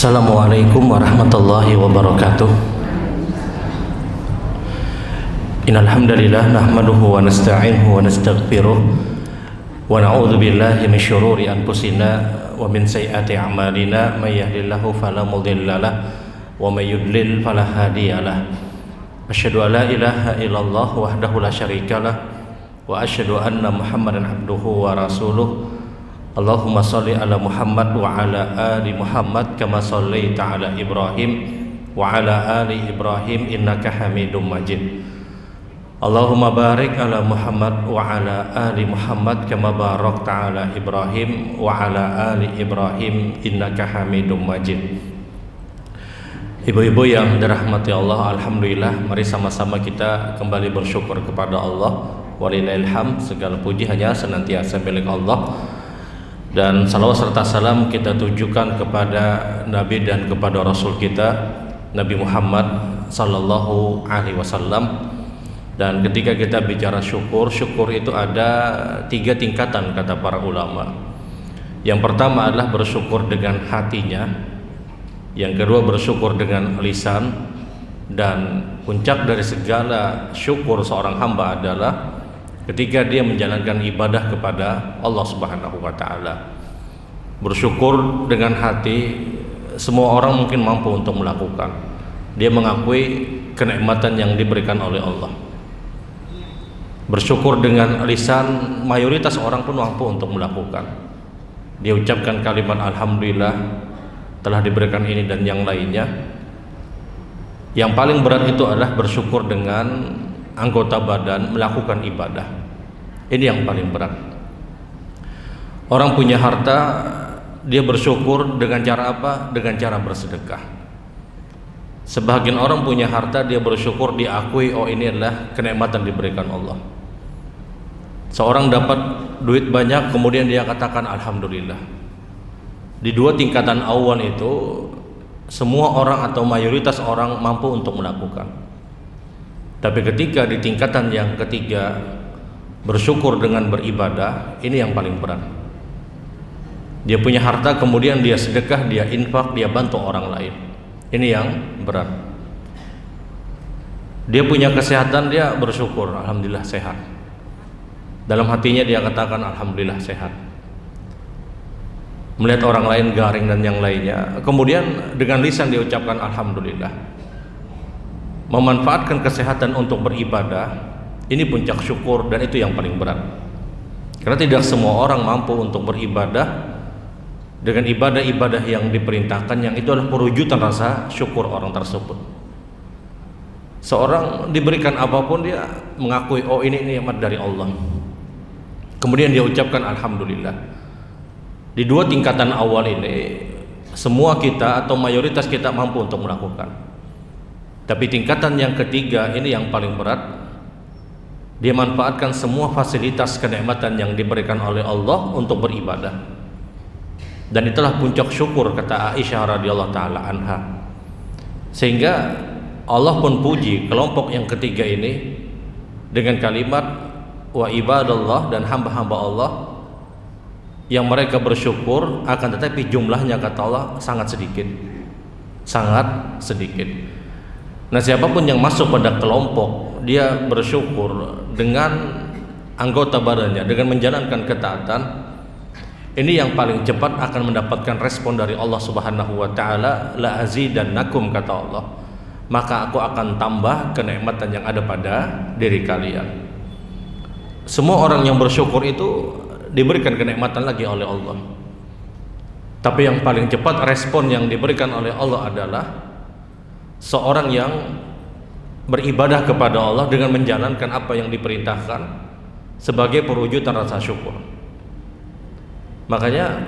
Assalamualaikum warahmatullahi wabarakatuh. Innal hamdalillah nahmaduhu wa nasta'inuhu wa nastaghfiruh wa na'udzu billahi min syururi anfusina wa min sayyiati a'malina may yahdihillahu fala mudilla lahu wa may yudlil fala hadiyalah. Asyhadu an la ilaha illallah wahdahu la syarikalah wa asyhadu anna Muhammadan abduhu wa rasuluh. Allahumma salli ala Muhammad wa ala ali Muhammad kama sallaita ala Ibrahim wa ala ali Ibrahim innaka Hamidum Majid. Allahumma barik ala Muhammad wa ala ali Muhammad kama barakta ala Ibrahim wa ala ali Ibrahim innaka Hamidum Majid. Ibu-ibu yang dirahmati Allah, alhamdulillah, mari sama-sama kita kembali bersyukur kepada Allah. Walillahil hamd, segala puji hanya senantiasa milik Allah. Dan salawat serta salam kita tujukan kepada Nabi dan kepada Rasul kita Nabi Muhammad sallallahu alaihi wasallam. Dan ketika kita bicara syukur itu ada 3 tingkatan kata para ulama. Yang pertama adalah bersyukur dengan hatinya, yang kedua bersyukur dengan lisan, dan puncak dari segala syukur seorang hamba adalah ketika dia menjalankan ibadah kepada Allah Subhanahu wa taala. Bersyukur dengan hati semua orang mungkin mampu untuk melakukan. Dia mengakui kenikmatan yang diberikan oleh Allah. Bersyukur dengan lisan mayoritas orang pun mampu untuk melakukan. Dia ucapkan kalimat alhamdulillah telah diberikan ini dan yang lainnya. Yang paling berat itu adalah bersyukur dengan anggota badan melakukan ibadah. Ini yang paling berat. Orang punya harta, dia bersyukur dengan cara apa? Dengan cara bersedekah. Sebagian orang punya harta, dia bersyukur diakui, oh ini adalah kenikmatan diberikan Allah. Seorang dapat duit banyak, kemudian dia katakan alhamdulillah. Di 2 tingkatan awal itu semua orang atau mayoritas orang mampu untuk melakukan. Tapi ketika di tingkatan yang ketiga, bersyukur dengan beribadah, ini yang paling berat. Dia punya harta, kemudian dia sedekah, dia infak, dia bantu orang lain. Ini yang berat. Dia punya kesehatan, dia bersyukur, alhamdulillah sehat. Dalam hatinya dia katakan alhamdulillah sehat. Melihat orang lain garing dan yang lainnya, kemudian dengan lisan dia ucapkan alhamdulillah. Memanfaatkan kesehatan untuk beribadah, ini puncak syukur, dan itu yang paling berat. Karena tidak semua orang mampu untuk beribadah dengan ibadah-ibadah yang diperintahkan, yang itu adalah perwujudan rasa syukur orang tersebut. Seorang diberikan apapun, dia mengakui oh ini nikmat dari Allah. Kemudian dia ucapkan alhamdulillah. Di 2 tingkatan awal ini semua kita atau mayoritas kita mampu untuk melakukan. Tapi tingkatan yang ketiga ini yang paling berat. Dia manfaatkan semua fasilitas kenikmatan yang diberikan oleh Allah untuk beribadah. Dan itulah puncak syukur kata Aisyah radhiyallahu taala anha. Sehingga Allah pun puji kelompok yang ketiga ini dengan kalimat wa ibadallah, dan hamba-hamba Allah yang mereka bersyukur, akan tetapi jumlahnya kata Allah sangat sedikit. Sangat sedikit. Nah, siapapun yang masuk pada kelompok dia bersyukur dengan anggota badannya, dengan menjalankan ketaatan, ini yang paling cepat akan mendapatkan respon dari Allah Subhanahu wa taala. La azidannakum kata Allah, maka aku akan tambah kenikmatan yang ada pada diri kalian. Semua orang yang bersyukur itu diberikan kenikmatan lagi oleh Allah. Tapi yang paling cepat respon yang diberikan oleh Allah adalah seorang yang beribadah kepada Allah dengan menjalankan apa yang diperintahkan sebagai perwujudan rasa syukur. Makanya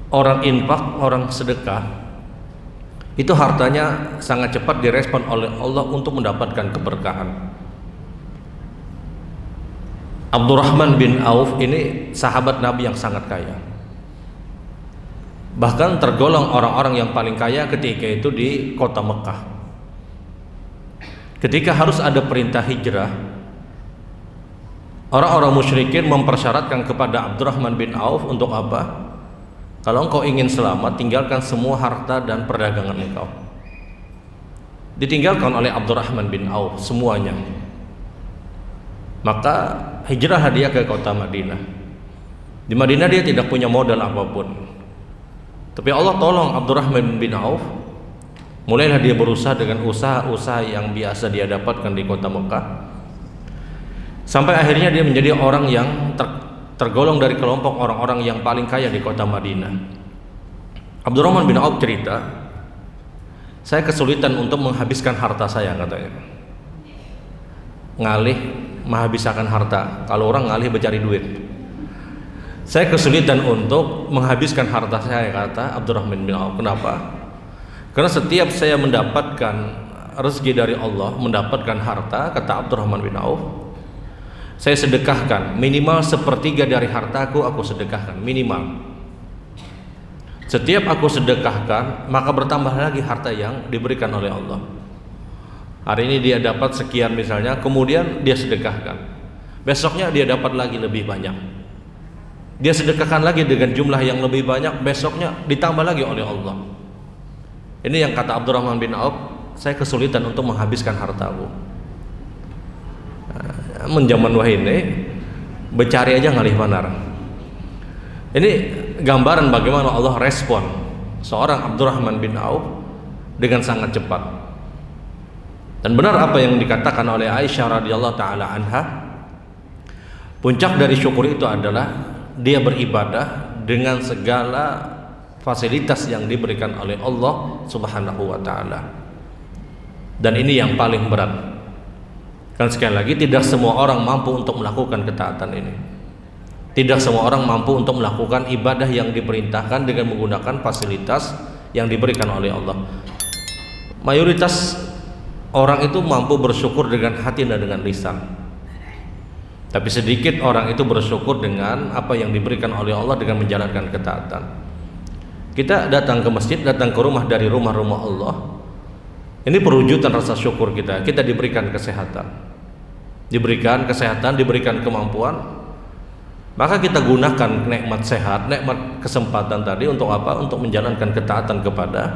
orang infak, orang sedekah itu hartanya sangat cepat direspon oleh Allah untuk mendapatkan keberkahan. Abdurrahman bin Auf ini sahabat Nabi yang sangat kaya. Bahkan tergolong orang-orang yang paling kaya ketika itu di kota Mekah. Ketika harus ada perintah hijrah, orang-orang musyrikin mempersyaratkan kepada Abdurrahman bin Auf untuk apa? Kalau engkau ingin selamat, tinggalkan semua harta dan perdagangan engkau. Ditinggalkan oleh Abdurrahman bin Auf semuanya. Maka hijrah dia ke kota Madinah. Di Madinah dia tidak punya modal apapun, tapi Allah tolong Abdurrahman bin Auf. Mulailah dia berusaha dengan usaha-usaha yang biasa dia dapatkan di kota Mekah, sampai akhirnya dia menjadi orang yang tergolong dari kelompok orang-orang yang paling kaya di kota Madinah. Abdurrahman bin Auf cerita, saya kesulitan untuk menghabiskan harta saya, katanya. Ngalih menghabiskan harta, kalau orang ngalih mencari duit. Saya kesulitan untuk menghabiskan harta saya, kata Abdurrahman bin Auf. Kenapa? Karena setiap saya mendapatkan rezeki dari Allah, mendapatkan harta, kata Abdurrahman bin Auf, saya sedekahkan minimal 1/3 dari hartaku, aku sedekahkan minimal. Setiap aku sedekahkan, maka bertambah lagi harta yang diberikan oleh Allah. Hari ini dia dapat sekian misalnya, kemudian dia sedekahkan, besoknya dia dapat lagi lebih banyak, dia sedekahkan lagi dengan jumlah yang lebih banyak, besoknya ditambah lagi oleh Allah. Ini yang kata Abdurrahman bin Auf, saya kesulitan untuk menghabiskan hartaku. Menjaman wahai ini bercari aja ngalih manar. Ini gambaran bagaimana Allah respon seorang Abdurrahman bin Auf dengan sangat cepat. Dan benar apa yang dikatakan oleh Aisyah radhiyallahu taala anha, puncak dari syukur itu adalah dia beribadah dengan segala fasilitas yang diberikan oleh Allah Subhanahu wa taala. Dan ini yang paling berat. Dan sekali lagi, tidak semua orang mampu untuk melakukan ketaatan ini. Tidak semua orang mampu untuk melakukan ibadah yang diperintahkan dengan menggunakan fasilitas yang diberikan oleh Allah. Mayoritas orang itu mampu bersyukur dengan hati dan dengan lisan. Tapi sedikit orang itu bersyukur dengan apa yang diberikan oleh Allah dengan menjalankan ketaatan. Kita datang ke masjid, datang ke rumah dari rumah-rumah Allah. Ini perwujudan rasa syukur kita. Kita diberikan kesehatan, diberikan kemampuan. Maka kita gunakan nikmat sehat, nikmat kesempatan tadi untuk apa? Untuk menjalankan ketaatan kepada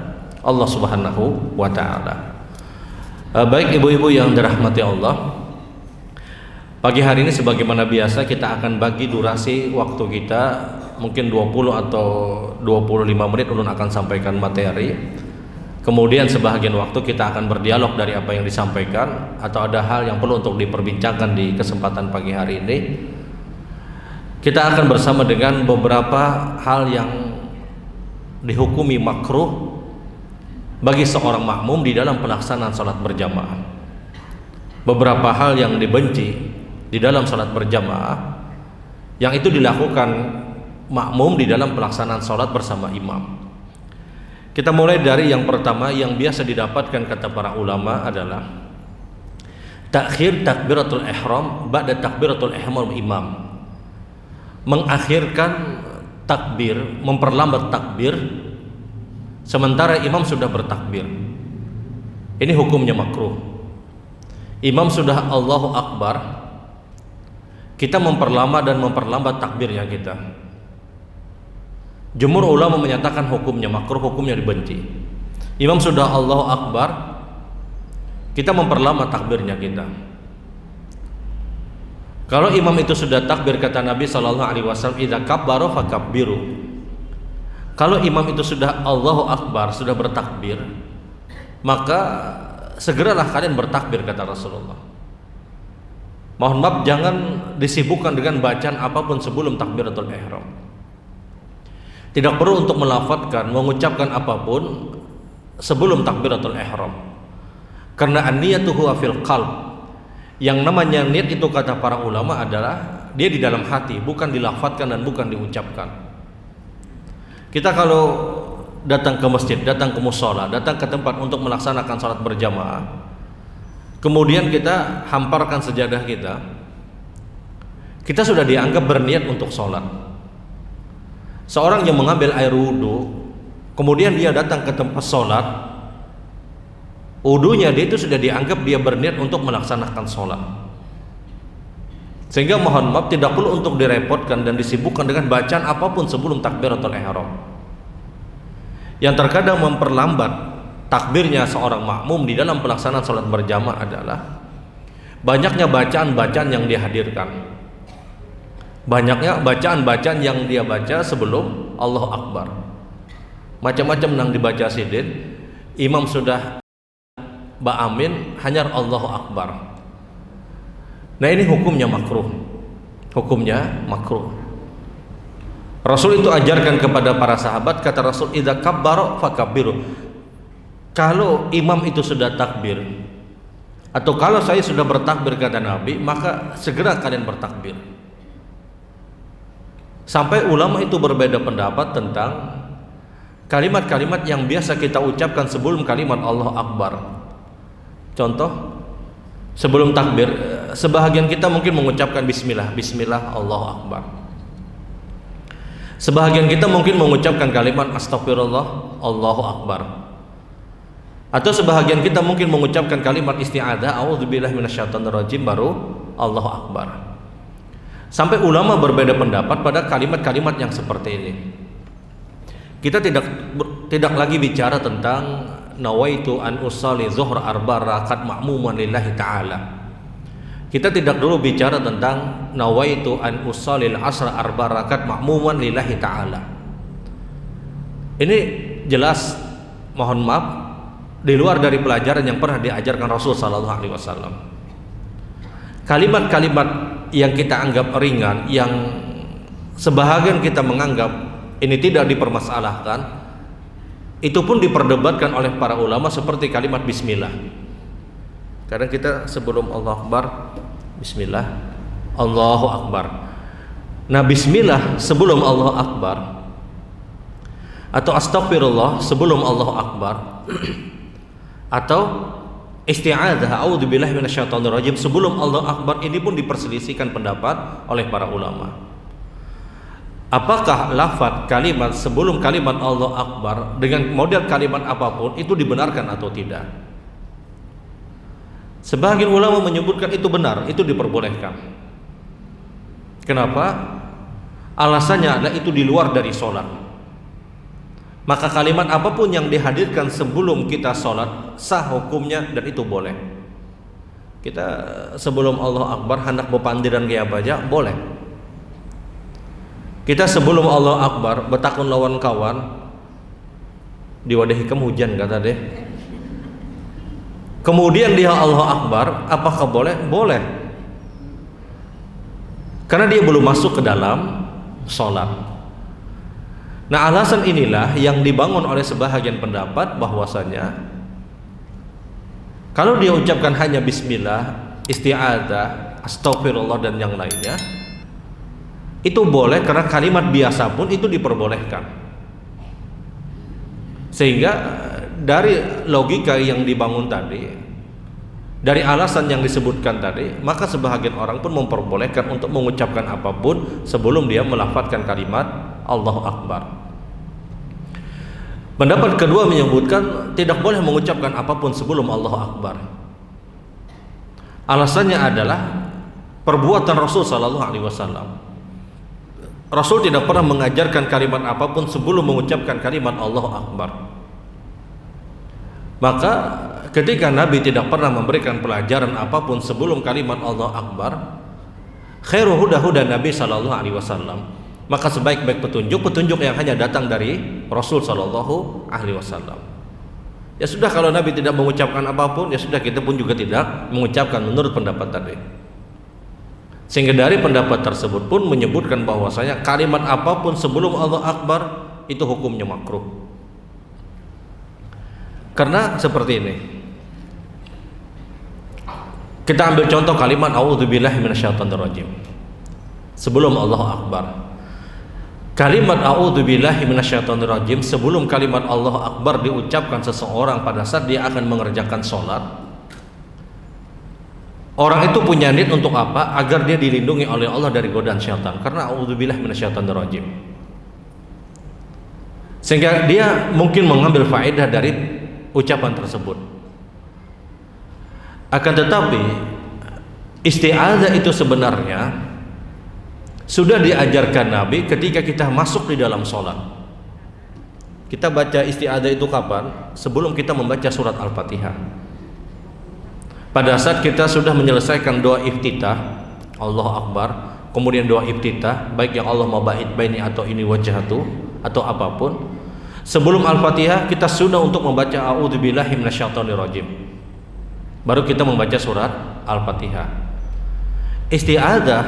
Allah Subhanahu wa taala. Baik ibu-ibu yang dirahmati Allah, pagi hari ini sebagaimana biasa kita akan bagi durasi waktu kita, mungkin 20 atau 25 menit ulun akan sampaikan materi. Kemudian sebahagian waktu kita akan berdialog dari apa yang disampaikan, atau ada hal yang perlu untuk diperbincangkan di kesempatan pagi hari ini. Kita akan bersama dengan beberapa hal yang dihukumi makruh bagi seorang makmum di dalam pelaksanaan salat berjamaah. Beberapa hal yang dibenci di dalam salat berjamaah yang itu dilakukan makmum di dalam pelaksanaan salat bersama imam. Kita mulai dari yang pertama yang biasa didapatkan kata para ulama adalah takhir takbiratul ihram ba'da takbiratul ihram imam. Mengakhirkan takbir, memperlambat takbir sementara imam sudah bertakbir. Ini hukumnya makruh. Imam sudah Allahu Akbar, kita memperlama dan memperlambat takbirnya kita. Jumhur ulama menyatakan hukumnya makruh, hukumnya dibenci. Imam sudah Allahu Akbar, kita memperlama takbirnya kita. Kalau imam itu sudah takbir, kata Nabi SAW, idza kabbara fakabbiru. Kalau imam itu sudah Allahu Akbar, sudah bertakbir, maka segeralah kalian bertakbir, kata Rasulullah. Mohon maaf, jangan disibukkan dengan bacaan apapun sebelum takbiratul ihram. Tidak perlu untuk melafadzkan, mengucapkan apapun sebelum takbiratul ihram, karena an-niyatu huwa fil qalb. Yang namanya niat itu kata para ulama adalah dia di dalam hati, bukan dilafadzkan dan bukan diucapkan. Kita kalau datang ke masjid, datang ke mushola, datang ke tempat untuk melaksanakan salat berjamaah, kemudian kita hamparkan sejadah kita sudah dianggap berniat untuk sholat. Seorang yang mengambil air wudhu, kemudian dia datang ke tempat sholat, wudunya dia itu sudah dianggap dia berniat untuk melaksanakan sholat. Sehingga mohon maaf, tidak perlu untuk direpotkan dan disibukkan dengan bacaan apapun sebelum takbiratul ihram. Yang terkadang memperlambat takbirnya seorang makmum di dalam pelaksanaan sholat berjamaah adalah banyaknya bacaan-bacaan yang dihadirkan, banyaknya bacaan-bacaan yang dia baca sebelum Allahu Akbar. Macam-macam yang dibaca sidin, imam sudah ba'amin, hanya Allahu Akbar. Nah, ini hukumnya makruh. Hukumnya makruh. Rasul itu ajarkan kepada para sahabat, kata Rasul, idza kabbara fakabbiru. Kalau imam itu sudah takbir, atau kalau saya sudah bertakbir, kata Nabi, maka segera kalian bertakbir. Sampai ulama itu berbeda pendapat tentang kalimat-kalimat yang biasa kita ucapkan sebelum kalimat Allahu Akbar. Contoh, sebelum takbir, sebahagian kita mungkin mengucapkan bismillah, bismillah, Allahu Akbar. Sebahagian kita mungkin mengucapkan kalimat astagfirullah, Allahu Akbar. Atau sebahagian kita mungkin mengucapkan kalimat isti'adzah, a'udzubillahi minasyaitonirrajim, baru Allahu Akbar. Sampai ulama berbeda pendapat pada kalimat-kalimat yang seperti ini. Kita tidak lagi bicara tentang nawaitu an usalli zuhra arba rakaat ma'muman lillahi ta'ala. Kita tidak dulu bicara tentang nawaitu an usalli al-asra arba rakaat ma'muman lillahi ta'ala. Ini jelas, mohon maaf, di luar dari pelajaran yang pernah diajarkan Rasul sallallahu alaihi wasallam. Kalimat-kalimat yang kita anggap ringan, yang sebahagian kita menganggap ini tidak dipermasalahkan, itu pun diperdebatkan oleh para ulama, seperti kalimat bismillah. Kadang kita sebelum Allahu Akbar, bismillah, Allahu Akbar. Nah, bismillah sebelum Allahu Akbar, atau astagfirullah sebelum Allahu Akbar, atau isti'adzah, a'udzubillahi minasyaitonirrajim sebelum Allahu Akbar, ini pun diperselisihkan pendapat oleh para ulama. Apakah lafaz kalimat sebelum kalimat Allahu Akbar dengan model kalimat apapun itu dibenarkan atau tidak? Sebagian ulama menyebutkan itu benar, itu diperbolehkan. Kenapa? Alasannya adalah itu di luar dari sholat. Maka kalimat apapun yang dihadirkan sebelum kita sholat sah hukumnya, dan itu boleh. Kita sebelum Allahu Akbar hendak bepandiran gaya baja, boleh. Kita sebelum Allahu Akbar betakun lawan kawan, diwadahi hujan kata deh. Kemudian dia Allahu Akbar, apakah boleh? Boleh. Karena dia belum masuk ke dalam sholat. Nah, alasan inilah yang dibangun oleh sebahagian pendapat bahwasanya kalau dia ucapkan hanya bismillah, isti'adzah, astagfirullah dan yang lainnya, itu boleh karena kalimat biasa pun itu diperbolehkan. Sehingga dari logika yang dibangun tadi, dari alasan yang disebutkan tadi, maka sebahagian orang pun memperbolehkan untuk mengucapkan apapun sebelum dia melafadzkan kalimat Allahu Akbar. Pendapat kedua menyebutkan tidak boleh mengucapkan apapun sebelum Allahu Akbar. Alasannya adalah perbuatan Rasul sallallahu alaihi wasallam. Rasul tidak pernah mengajarkan kalimat apapun sebelum mengucapkan kalimat Allahu Akbar. Maka ketika Nabi tidak pernah memberikan pelajaran apapun sebelum kalimat Allahu Akbar, khairu huda Nabi sallallahu alaihi wasallam, maka sebaik-baik petunjuk yang hanya datang dari Rasul sallallahu alaihi wasallam. Ya sudah, kalau Nabi tidak mengucapkan apapun, ya sudah, kita pun juga tidak mengucapkan menurut pendapat tadi. Sehingga dari pendapat tersebut pun menyebutkan bahwasanya kalimat apapun sebelum Allahu Akbar itu hukumnya makruh. Karena seperti ini. Kita ambil contoh kalimat a'udzubillahi minasyaitonirrajim sebelum Allahu Akbar. Kalimat a'udzubillahi minasyaitonirrajim sebelum kalimat Allahu Akbar diucapkan seseorang pada saat dia akan mengerjakan sholat, orang itu punya niat untuk apa? Agar dia dilindungi oleh Allah dari godaan syaitan, karena a'udzubillahi minasyaitonirrajim. Sehingga dia mungkin mengambil faedah dari ucapan tersebut. Akan tetapi isti'adzah itu sebenarnya sudah diajarkan Nabi ketika kita masuk di dalam sholat. Kita baca isti'adzah itu kapan? Sebelum kita membaca surat Al-Fatihah. Pada saat kita sudah menyelesaikan doa iftitah, Allahu Akbar, kemudian doa iftitah, baik yang Allah mabait baini atau ini wajhatu atau apapun, sebelum Al-Fatihah kita sunnah untuk membaca a'udzubillahi minasyaitonirrajim. Baru kita membaca surat Al-Fatihah. Isti'adzah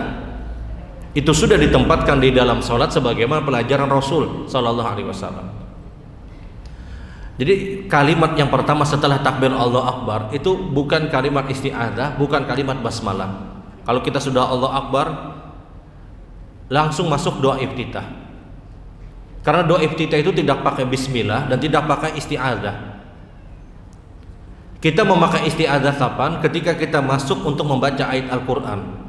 itu sudah ditempatkan di dalam salat sebagaimana pelajaran Rasul sallallahu alaihi wasallam. Jadi kalimat yang pertama setelah takbir Allahu Akbar itu bukan kalimat isti'adzah, bukan kalimat basmalah. Kalau kita sudah Allahu Akbar, langsung masuk doa iftitah. Karena doa iftitah itu tidak pakai bismillah dan tidak pakai isti'adzah. Kita memakai isti'adzah kapan? Ketika kita masuk untuk membaca ayat Al-Quran.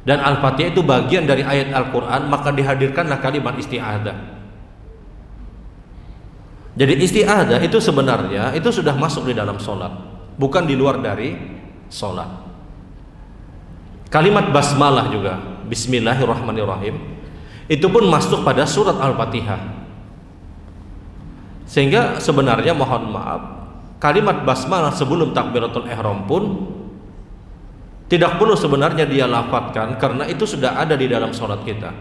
Dan Al-Fatihah itu bagian dari ayat Al-Quran, maka dihadirkanlah kalimat isti'adzah. Jadi isti'adzah itu sebenarnya itu sudah masuk di dalam sholat, bukan di luar dari sholat. Kalimat basmalah juga, Bismillahirrahmanirrahim, itu pun masuk pada surat Al-Fatihah. Sehingga sebenarnya mohon maaf, kalimat basmalah sebelum takbiratul ihram pun tidak perlu sebenarnya dia lafadzkan, karena itu sudah ada di dalam sholat kita.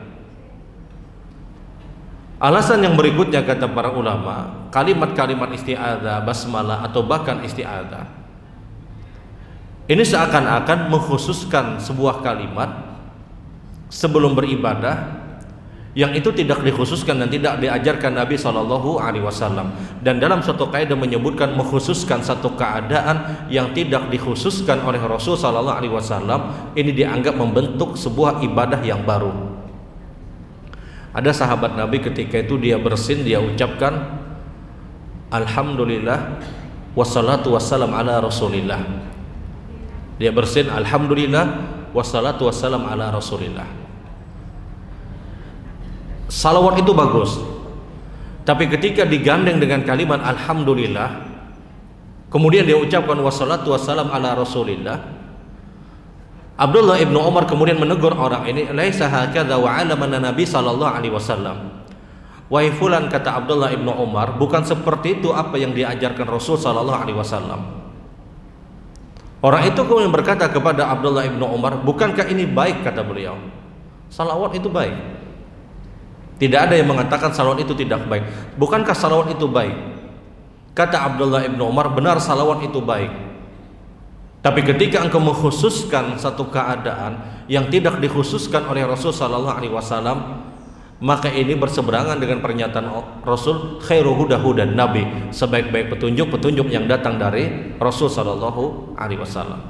Alasan yang berikutnya kata para ulama, kalimat-kalimat isti'adzah, basmalah atau bahkan isti'adzah ini seakan-akan mengkhususkan sebuah kalimat sebelum beribadah yang itu tidak dikhususkan dan tidak diajarkan Nabi SAW. Dan dalam suatu kaidah menyebutkan mengkhususkan satu keadaan yang tidak dikhususkan oleh Rasul SAW, ini dianggap membentuk sebuah ibadah yang baru. Ada sahabat Nabi ketika itu dia bersin, dia ucapkan Alhamdulillah wassalatu wassalam ala Rasulillah. Dia bersin Alhamdulillah wassalatu wassalam ala Rasulillah. Salawat itu bagus, tapi ketika digandeng dengan kalimat Alhamdulillah, kemudian dia ucapkan wassalatu wassalam ala Rasulillah, Abdullah ibnu Umar kemudian menegur orang ini, laisa hakadza wa alamana Nabi sallallahu alaihi wasallam. Wahai fulan, kata Abdullah ibnu Umar, bukan seperti itu apa yang diajarkan Rasul sallallahu alaihi wasallam. Orang itu kemudian berkata kepada Abdullah ibnu Umar, bukankah ini baik, kata beliau. Salawat itu baik. Tidak ada yang mengatakan salawat itu tidak baik. Bukankah salawat itu baik? Kata Abdullah ibnu Umar, benar salawat itu baik. Tapi ketika engkau mengkhususkan satu keadaan yang tidak dikhususkan oleh Rasul sallallahu alaihi wasallam, maka ini berseberangan dengan pernyataan Rasul, khairu huda hudan Nabi, sebaik-baik petunjuk yang datang dari Rasul sallallahu alaihi wasallam.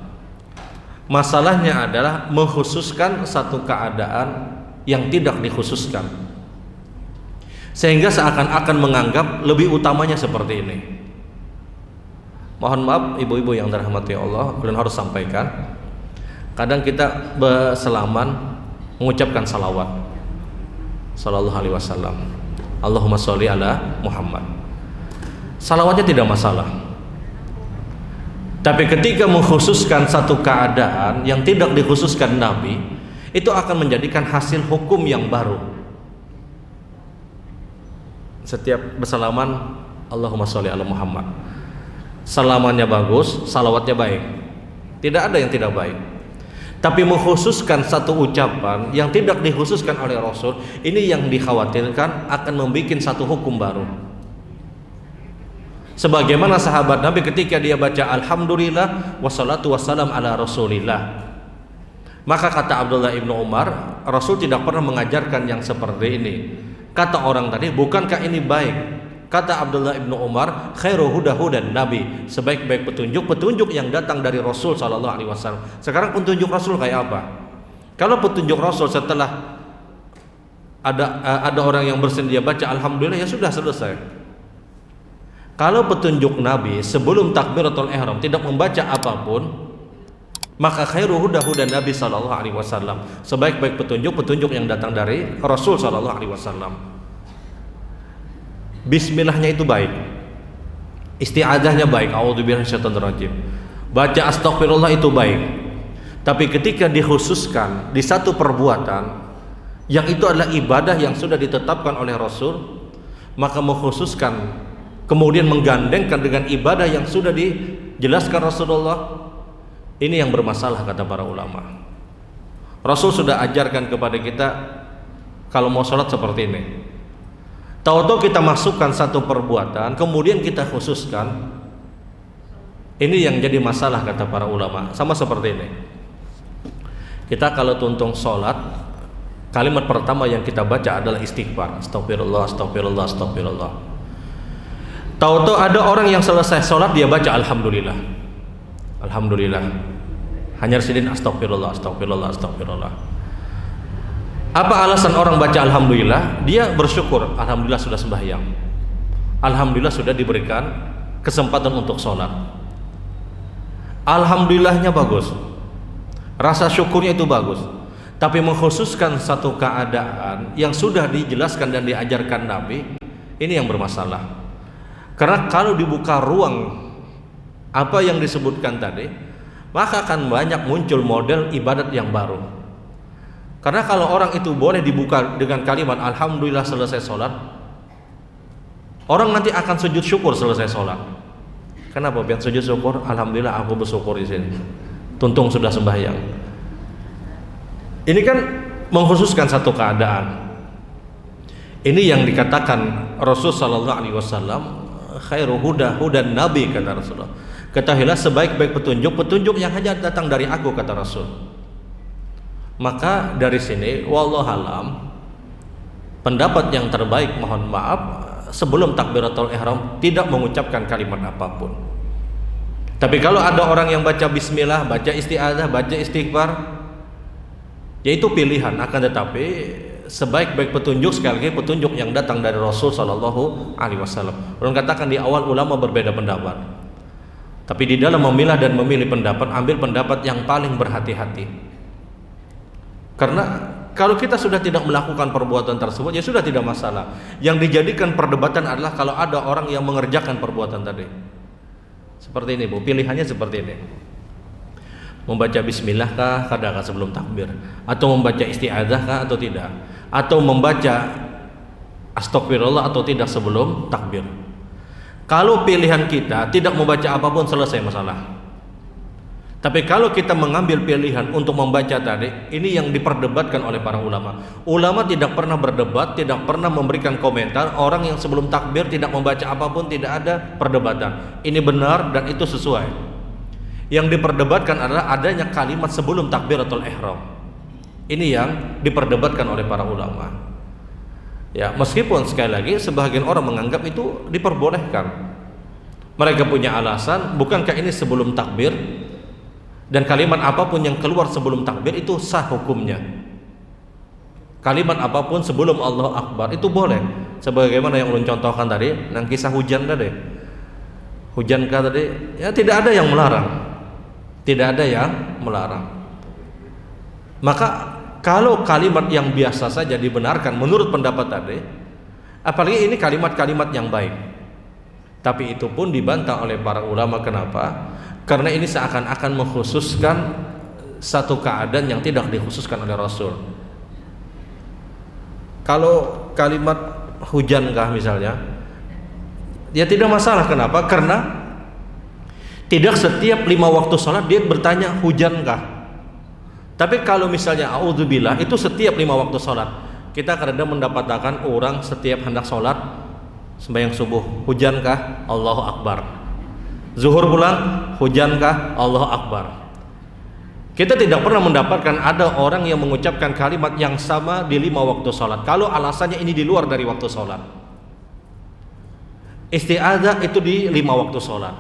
Masalahnya adalah mengkhususkan satu keadaan yang tidak dikhususkan, sehingga seakan-akan menganggap lebih utamanya seperti ini. Mohon maaf ibu-ibu yang dirahmati Allah, dan harus sampaikan, kadang kita berselaman mengucapkan salawat sallallahu alaihi wasallam, Allahumma sholli ala Muhammad. Salawatnya tidak masalah, tapi ketika mengkhususkan satu keadaan yang tidak dikhususkan Nabi, itu akan menjadikan hasil hukum yang baru. Setiap bersalaman Allahumma sholli ala Muhammad, salamannya bagus, salawatnya baik, tidak ada yang tidak baik. Tapi mengkhususkan satu ucapan yang tidak dikhususkan oleh Rasul, ini yang dikhawatirkan akan membuat satu hukum baru. Sebagaimana sahabat Nabi ketika dia baca Alhamdulillah wassalatu wassalam ala Rasulillah, maka kata Abdullah ibnu Umar, Rasul tidak pernah mengajarkan yang seperti ini. Kata orang tadi, bukankah ini baik? Kata Abdullah ibnu Umar, khairu huda hudan Nabi, sebaik-baik petunjuk yang datang dari Rasul sallallahu alaihi wasallam. Sekarang petunjuk Rasul kayak apa? Kalau petunjuk Rasul setelah ada orang yang bersin dia baca Alhamdulillah, ya sudah selesai. Kalau petunjuk Nabi sebelum takbiratul ihram tidak membaca apapun, maka khairu huda hudan Nabi sallallahu alaihi wasallam, sebaik-baik petunjuk yang datang dari Rasul sallallahu alaihi wasallam. Bismillahnya itu baik, isti'adzahnya baik, a'udzubillahi minasyaitonirrajim, baca astagfirullah itu baik. Tapi ketika dikhususkan di satu perbuatan yang itu adalah ibadah yang sudah ditetapkan oleh Rasul, maka mengkhususkan kemudian menggandengkan dengan ibadah yang sudah dijelaskan Rasulullah, ini yang bermasalah kata para ulama. Rasul sudah ajarkan kepada kita kalau mau sholat seperti ini. Tahu-tahu kita masukkan satu perbuatan kemudian kita khususkan, ini yang jadi masalah kata para ulama. Sama seperti ini, kita kalau tuntung sholat, kalimat pertama yang kita baca adalah istighfar, astagfirullah, astagfirullah, astagfirullah. Tahu-tahu ada orang yang selesai sholat dia baca alhamdulillah, alhamdulillah, hanya sidin astagfirullah, astagfirullah, astagfirullah. Apa alasan orang baca alhamdulillah? Dia bersyukur, alhamdulillah sudah sembahyang, alhamdulillah sudah diberikan kesempatan untuk sholat. Alhamdulillahnya bagus, rasa syukurnya itu bagus, tapi mengkhususkan satu keadaan yang sudah dijelaskan dan diajarkan Nabi, ini yang bermasalah. Karena kalau dibuka ruang apa yang disebutkan tadi, maka akan banyak muncul model ibadat yang baru. Karena kalau orang itu boleh dibuka dengan kalimat alhamdulillah selesai sholat, orang nanti akan sujud syukur selesai sholat. Kenapa? Biar sujud syukur, alhamdulillah aku bersyukur di sini, tuntung sudah sembahyang. Ini kan mengkhususkan satu keadaan. Ini yang dikatakan Rasul sallallahu alaihi wasallam, khairu huda hudan nabi, kata Rasulullah. Ketahuilah sebaik-baik petunjuk yang hanya datang dari aku, kata Rasul. Maka dari sini wallahualam, pendapat yang terbaik, mohon maaf, sebelum takbiratul ihram tidak mengucapkan kalimat apapun. Tapi kalau ada orang yang baca bismillah, baca isti'adzah, baca istighfar, yaitu pilihan, akan tetapi sebaik-baik petunjuk sekali lagi petunjuk yang datang dari Rasul sallallahu alaihi wasallam. Orang katakan di awal ulama berbeda pendapat, tapi di dalam memilah dan memilih pendapat, ambil pendapat yang paling berhati-hati. Karena kalau kita sudah tidak melakukan perbuatan tersebut, ya sudah tidak masalah. Yang dijadikan perdebatan adalah kalau ada orang yang mengerjakan perbuatan tadi. Seperti ini Bu, pilihannya seperti ini. Membaca bismillah kah kadang sebelum takbir, atau membaca isti'adzah kah atau tidak, atau membaca astagfirullah atau tidak sebelum takbir. Kalau pilihan kita tidak membaca apapun, selesai masalah. Tapi kalau kita mengambil pilihan untuk membaca tadi, ini yang diperdebatkan oleh para ulama. Ulama tidak pernah berdebat, tidak pernah memberikan komentar. Orang yang sebelum takbir tidak membaca apapun, tidak ada perdebatan. Ini benar dan itu sesuai. Yang diperdebatkan adalah adanya kalimat sebelum takbiratul ihram. Ini yang diperdebatkan oleh para ulama. Ya, meskipun sekali lagi sebagian orang menganggap itu diperbolehkan. Mereka punya alasan, bukankah ini sebelum takbir? Dan kalimat apapun yang keluar sebelum takbir itu sah hukumnya. Kalimat apapun sebelum Allahu Akbar itu boleh. Sebagaimana yang ulun contohkan tadi, nang kisah hujan tadi. Hujan kah tadi? Ya tidak ada yang melarang. Tidak ada yang melarang. Maka kalau kalimat yang biasa saja dibenarkan menurut pendapat tadi, apalagi ini kalimat-kalimat yang baik. Tapi itu pun dibantah oleh para ulama. Kenapa? Karena ini seakan-akan mengkhususkan satu keadaan yang tidak dikhususkan oleh Rasul. Kalau kalimat hujankah misalnya, ya tidak masalah. Kenapa? Karena tidak setiap 5 waktu sholat dia bertanya hujankah. Tapi kalau misalnya a'udzubillah, itu setiap 5 waktu sholat. Kita kadang mendapatkan orang setiap hendak sholat sembahyang subuh, hujankah? Allahu Akbar. Zuhur pulang, hujankah? Allahu Akbar. Kita tidak pernah mendapatkan ada orang yang mengucapkan kalimat yang sama di 5 waktu sholat. Kalau alasannya ini di luar dari waktu sholat. Isti'adzah itu di 5 waktu sholat.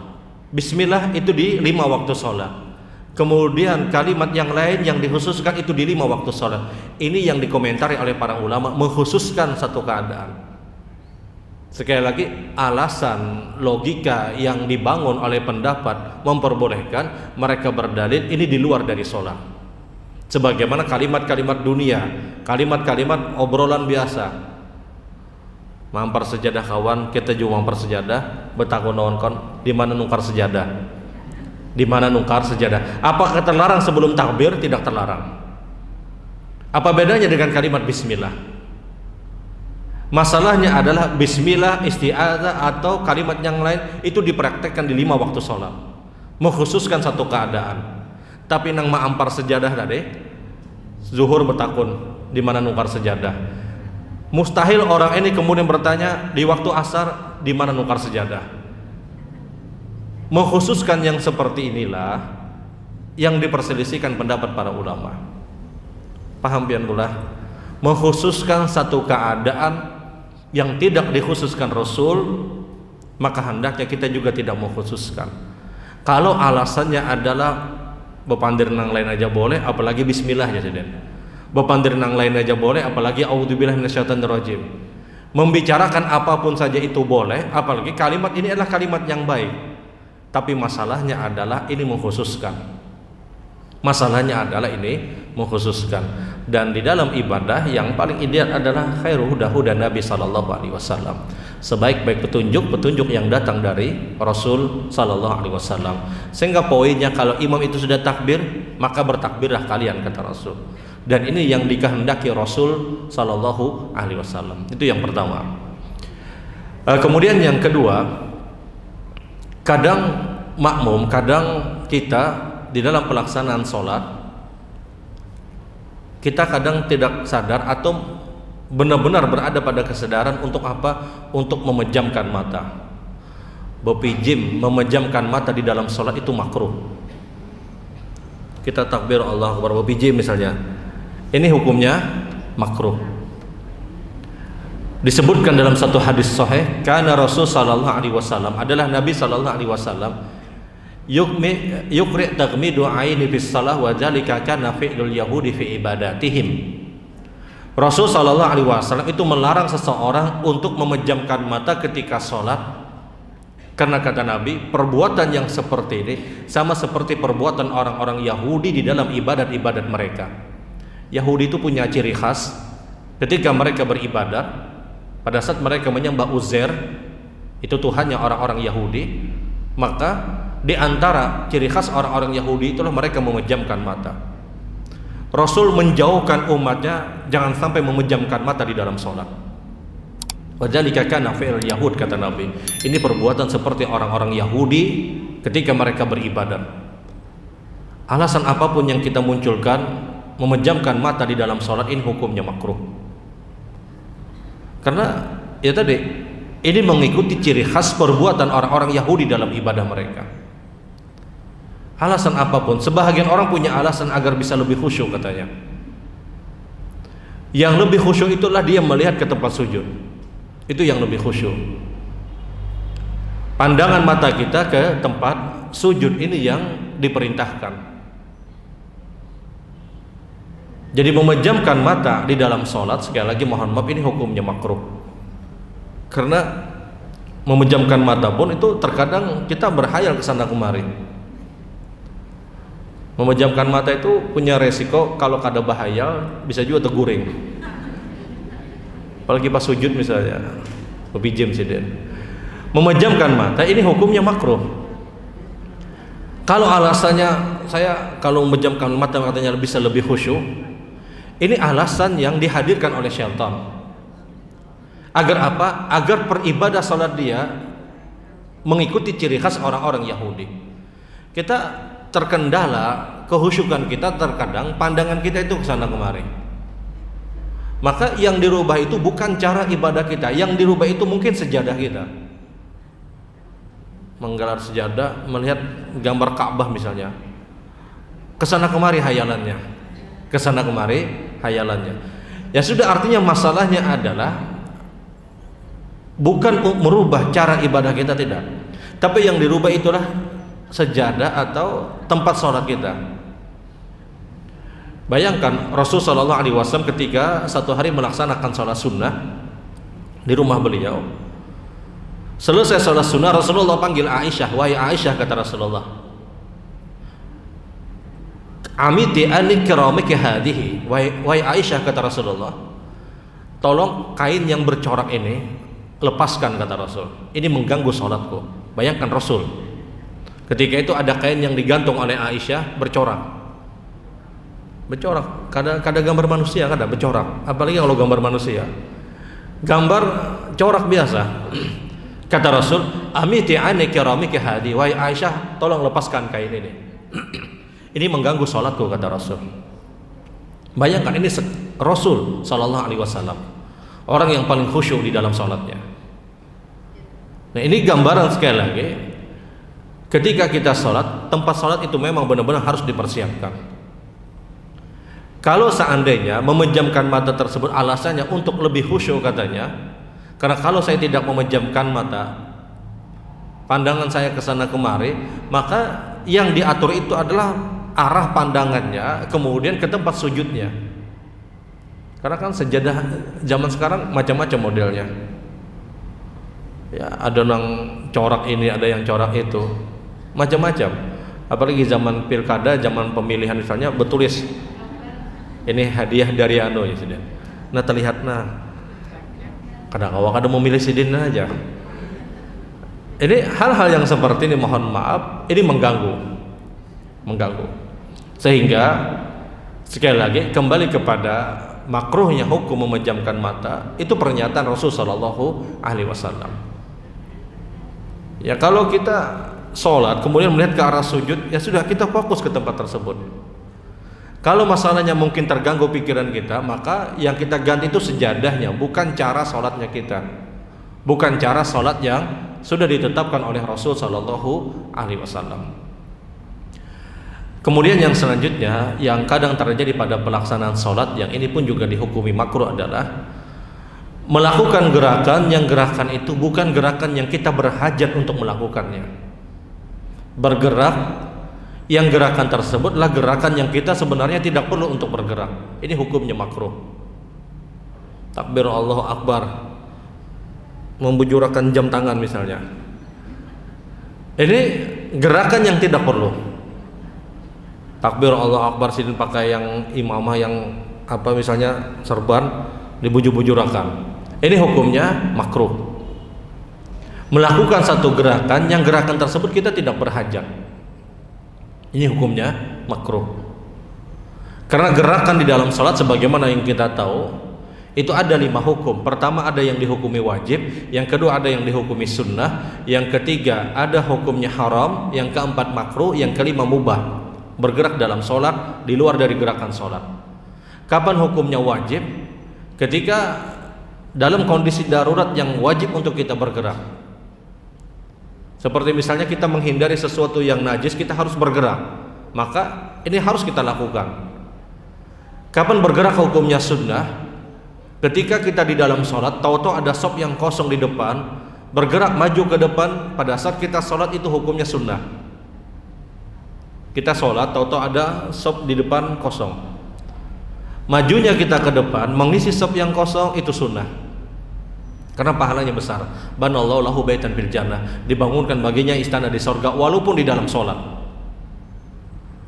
Bismillah itu di 5 waktu sholat. Kemudian kalimat yang lain yang dikhususkan itu di 5 waktu sholat. Ini yang dikomentari oleh para ulama, mengkhususkan satu keadaan. Sekali lagi, alasan logika yang dibangun oleh pendapat memperbolehkan, mereka berdalil ini di luar dari sholat. Sebagaimana kalimat-kalimat dunia, kalimat-kalimat obrolan biasa. Mampar sejadah kawan, kita juga mampar sejadah, betakun kon, di mana nungkar sejadah? Di mana nungkar sejadah? Apakah terlarang sebelum takbir? Tidak terlarang. Apa bedanya dengan kalimat bismillah? Masalahnya adalah bismillah, isti'adzah atau kalimat yang lain itu dipraktekkan di 5 waktu sholat, mengkhususkan satu keadaan. Tapi nang maampar sejadah tadi, zuhur bertakun di mana nukar sejadah. Mustahil orang ini kemudian bertanya di waktu asar di mana nukar sejadah. Mengkhususkan yang seperti inilah yang diperselisihkan pendapat para ulama. Paham pian pula? Mengkhususkan satu keadaan yang tidak dikhususkan Rasul, maka hendaknya kita juga tidak mengkhususkan. Kalau alasannya adalah bepandir nang lain aja boleh, apalagi bismillah ya Siden. Bepandir nang lain aja boleh, apalagi auzubillahi minasyaitonirrajim. Membicarakan apapun saja itu boleh, apalagi kalimat ini adalah kalimat yang baik. Tapi masalahnya adalah ini mengkhususkan. Masalahnya adalah ini mengkhususkan. Dan di dalam ibadah yang paling ideal adalah khairu huda Nabi sallallahu alaihi wasallam. Sebaik-baik petunjuk yang datang dari Rasul sallallahu alaihi wasallam. Sehingga poinnya kalau imam itu sudah takbir, maka bertakbirlah kalian, kata Rasul. Dan ini yang dikehendaki Rasul sallallahu alaihi wasallam. Itu yang pertama. Kemudian yang kedua, kadang makmum, kadang kita di dalam pelaksanaan sholat kita kadang tidak sadar atau benar-benar berada pada kesadaran untuk apa? Untuk memejamkan mata. Bepijim, memejamkan mata di dalam sholat itu makruh. Kita takbir Allahu Akbar bepijim misalnya, ini hukumnya makruh. Disebutkan dalam satu hadis sahih, karena Rasul sallallahu alaihi wasallam adalah Nabi sallallahu alaihi wasallam yukri taghmidu aini bis salah wa dzalika kana fi'lul yahudi fi ibadatihim. Rasul sallallahu alaihi wasallam itu melarang seseorang untuk memejamkan mata ketika salat, karena kata Nabi, perbuatan yang seperti ini sama seperti perbuatan orang-orang Yahudi di dalam ibadat-ibadat mereka. Yahudi itu punya ciri khas ketika mereka beribadat. Pada saat mereka menyembah Uzair, itu Tuhannya orang-orang Yahudi, maka di antara ciri khas orang-orang Yahudi itulah mereka memejamkan mata. Rasul menjauhkan umatnya jangan sampai memejamkan mata di dalam sholat. Wadzalika kana fi'l Yahud, kata Nabi. Ini perbuatan seperti orang-orang Yahudi ketika mereka beribadat. Alasan apapun yang kita munculkan, memejamkan mata di dalam sholat ini hukumnya makruh. Karena ya tadi ini mengikuti ciri khas perbuatan orang-orang Yahudi dalam ibadah mereka. Alasan apapun, sebahagian orang punya alasan agar bisa lebih khusyuk katanya. Yang lebih khusyuk itulah dia melihat ke tempat sujud. Itu yang lebih khusyuk. Pandangan mata kita ke tempat sujud ini yang diperintahkan. Jadi memejamkan mata di dalam sholat, sekali lagi mohon maaf, ini hukumnya makruh. Karena memejamkan mata pun itu terkadang kita berhayal ke sana kemari. Memejamkan mata itu punya resiko, kalau kada bahayal bisa juga terguring. Apalagi pas sujud misalnya, bepijim siden. Memejamkan mata ini hukumnya makruh. Kalau alasannya saya kalau memejamkan mata katanya bisa lebih khusyuk, ini alasan yang dihadirkan oleh syaitan. Agar apa? Agar peribadah salat dia mengikuti ciri khas orang-orang Yahudi. Kita terkendala, kehusyukan kita terkadang pandangan kita itu kesana kemari. Maka yang dirubah itu bukan cara ibadah kita, yang dirubah itu mungkin sejadah kita. Menggelar sejadah, melihat gambar Ka'bah misalnya, kesana kemari hayalannya, kesana kemari hayalannya. Ya sudah, artinya masalahnya adalah bukan merubah cara ibadah kita, tidak, tapi yang dirubah itulah sejadah atau tempat sholat kita. Bayangkan Rasulullah SAW ketika satu hari melaksanakan sholat sunnah di rumah beliau. Selesai sholat sunnah, Rasulullah panggil Aisyah. Wahai Aisyah, kata Rasulullah, amiti anikramiki hadihi. Wahai Aisyah, kata Rasulullah, tolong kain yang bercorak ini lepaskan, kata Rasul. Ini mengganggu sholatku. Bayangkan Rasul, ketika itu ada kain yang digantung oleh Aisyah bercorak. Bercorak, kada gambar manusia, kada bercorak. Apalagi kalau gambar manusia. gambar corak biasa. Kata Rasul, amiti aniki ramiki hadi, wahai Aisyah, tolong lepaskan kain ini. Ini mengganggu sholatku, kata Rasul. Bayangkan, ini Rasul Sallallahu Alaihi Wasallam, orang yang paling khusyuk di dalam sholatnya. Nah, ini gambaran sekali lagi, ketika kita sholat, tempat sholat itu memang benar-benar harus dipersiapkan. Kalau seandainya memejamkan mata tersebut alasannya untuk lebih khusyuk katanya, karena kalau saya tidak memejamkan mata, pandangan saya ke sana kemari, maka yang diatur itu adalah arah pandangannya kemudian ke tempat sujudnya. Karena kan sejadah zaman sekarang macam-macam modelnya. Ya, ada yang corak ini, ada yang corak itu, macam-macam. Apalagi zaman pilkada, zaman pemilihan misalnya bertulis ini hadiah dari anu ya sudah. Nah terlihat kadang awak ada memilih sidin aja. Ini hal-hal yang seperti ini, mohon maaf, ini mengganggu. Sehingga sekali lagi kembali kepada makruhnya hukum memejamkan mata, itu pernyataan Rasul Shallallahu Alaihi Wasallam. Ya kalau kita sholat kemudian melihat ke arah sujud, ya sudah, kita fokus ke tempat tersebut. Kalau masalahnya mungkin terganggu pikiran kita, maka yang kita ganti itu sejadahnya, bukan cara sholatnya kita, bukan cara sholat yang sudah ditetapkan oleh Rasul Sallallahu Alaihi Wasallam. Kemudian yang selanjutnya yang kadang terjadi pada pelaksanaan sholat, yang ini pun juga dihukumi makruh, adalah melakukan gerakan itu bukan gerakan yang kita berhajat untuk melakukannya. Bergerak yang gerakan tersebutlah gerakan yang kita sebenarnya tidak perlu untuk bergerak. Ini hukumnya makruh. Takbir Allahu Akbar, membujurakan jam tangan misalnya, ini gerakan yang tidak perlu. Takbir Allahu Akbar sidin pakai yang imamah yang apa misalnya serban, dibujur-bujurakan, ini hukumnya makruh. Melakukan satu gerakan yang gerakan tersebut kita tidak berhajat, ini hukumnya makruh. Karena gerakan di dalam salat sebagaimana yang kita tahu itu ada 5 hukum. Pertama ada yang dihukumi wajib, yang kedua ada yang dihukumi sunnah, yang ketiga ada hukumnya haram, yang keempat makruh, yang kelima mubah. Bergerak dalam salat di luar dari gerakan salat. Kapan hukumnya wajib? Ketika dalam kondisi darurat yang wajib untuk kita bergerak. Seperti misalnya kita menghindari sesuatu yang najis, kita harus bergerak, maka ini harus kita lakukan. Kapan bergerak hukumnya sunnah? Ketika kita di dalam sholat, tahu-tahu ada sop yang kosong di depan, bergerak maju ke depan. Pada saat kita sholat itu hukumnya sunnah. Kita sholat, tahu-tahu ada sop di depan kosong, majunya kita ke depan mengisi sop yang kosong, itu sunnah. Karena pahalanya besar. Banallahu lahu baitan fil jannah, dibangunkan baginya istana di surga walaupun di dalam sholat.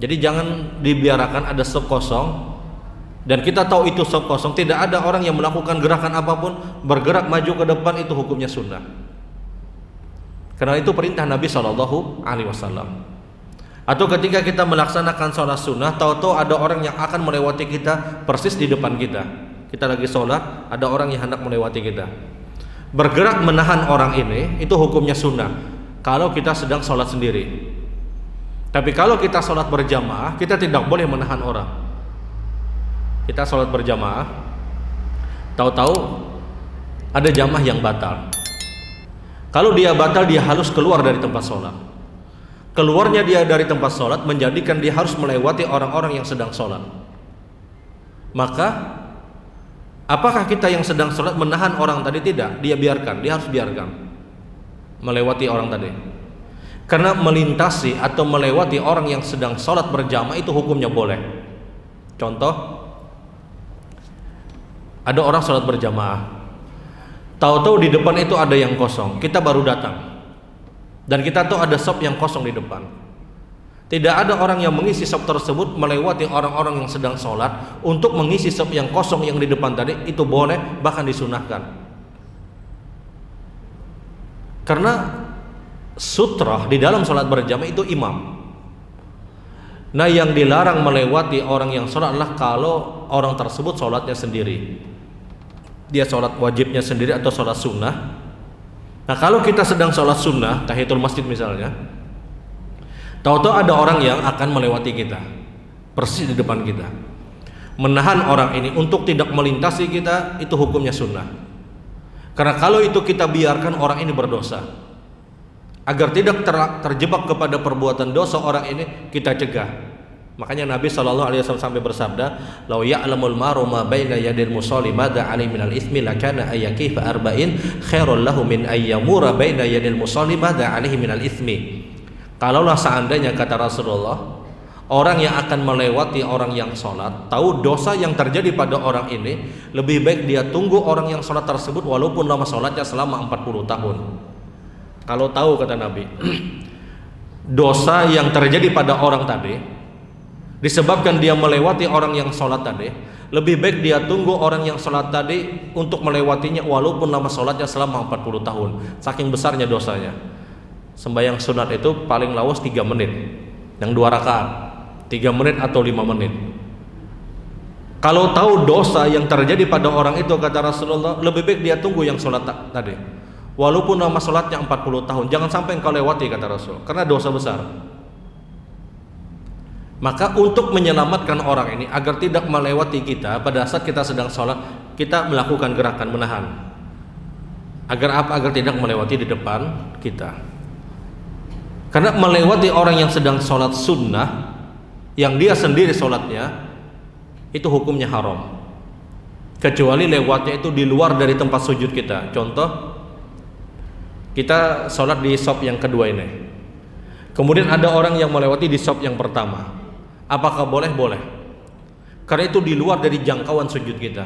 Jadi jangan dibiarkan ada sop kosong dan kita tahu itu sop kosong, tidak ada orang yang melakukan gerakan apapun, bergerak maju ke depan, itu hukumnya sunnah. Karena itu perintah Nabi Shallallahu Alaihi Wasallam. Atau ketika kita melaksanakan sholat sunnah, tahu-tahu ada orang yang akan melewati kita persis di depan kita. Kita lagi sholat, ada orang yang hendak melewati kita. Bergerak menahan orang ini, itu hukumnya sunnah kalau kita sedang sholat sendiri. Tapi kalau kita sholat berjamaah, kita tidak boleh menahan orang. Kita sholat berjamaah, tahu-tahu ada jamaah yang batal. Kalau dia batal, dia harus keluar dari tempat sholat. Keluarnya dia dari tempat sholat menjadikan dia harus melewati orang-orang yang sedang sholat. Maka apakah kita yang sedang sholat menahan orang tadi? Tidak, dia biarkan, dia harus biarkan melewati orang tadi. Karena melintasi atau melewati orang yang sedang sholat berjamaah itu hukumnya boleh. Contoh, ada orang sholat berjamaah, tahu-tahu di depan itu ada yang kosong, kita baru datang dan kita tahu ada sop yang kosong di depan. Tidak ada orang yang mengisi sop tersebut melewati orang-orang yang sedang sholat untuk mengisi sop yang kosong yang di depan tadi, itu boleh, bahkan disunahkan. Karena sutrah di dalam sholat berjamaah itu imam. Nah, yang dilarang melewati orang yang sholat adalah kalau orang tersebut sholatnya sendiri. dia sholat wajibnya sendiri atau sholat sunnah. Nah kalau kita sedang sholat sunnah, tahiyatul masjid misalnya, tahu-tahu ada orang yang akan melewati kita, persis di depan kita. Menahan orang ini untuk tidak melintasi kita, itu hukumnya sunnah. Karena kalau itu kita biarkan, orang ini berdosa. Agar tidak terjebak kepada perbuatan dosa orang ini, kita cegah. Makanya Nabi SAW sampai bersabda, "Lau ya'lamul maru ma baina yadil musalli madza 'alaihi minal itsmi lakana ayyakifa arba'in khairul lahu min ayyamura baina yadil musalli madza 'alaihi minal itsmi." Kalaulah seandainya, kata Rasulullah, orang yang akan melewati orang yang sholat, tahu dosa yang terjadi pada orang ini, lebih baik dia tunggu orang yang sholat tersebut walaupun lama sholatnya selama 40 tahun. Kalau tahu, kata Nabi, dosa yang terjadi pada orang tadi disebabkan dia melewati orang yang sholat tadi, lebih baik dia tunggu orang yang sholat tadi untuk melewatinya walaupun lama sholatnya selama 40 tahun. Saking besarnya dosanya. Sembahyang sunat itu paling lawas 3 menit, yang 2 rakaat, 3 menit atau 5 menit. Kalau tahu dosa yang terjadi pada orang itu, kata Rasulullah, lebih baik dia tunggu yang sholat tadi walaupun lama sholatnya 40 tahun. Jangan sampai engkau lewati, kata Rasul, karena dosa besar. Maka untuk menyelamatkan orang ini agar tidak melewati kita pada saat kita sedang sholat, kita melakukan gerakan menahan. Agar apa? Agar tidak melewati di depan kita. Karena melewati orang yang sedang sholat sunnah, yang dia sendiri sholatnya, itu hukumnya haram. Kecuali lewatnya itu di luar dari tempat sujud kita. Contoh, kita sholat di shop yang kedua ini, kemudian ada orang yang melewati di shop yang pertama. Apakah boleh? Boleh. Karena itu di luar dari jangkauan sujud kita.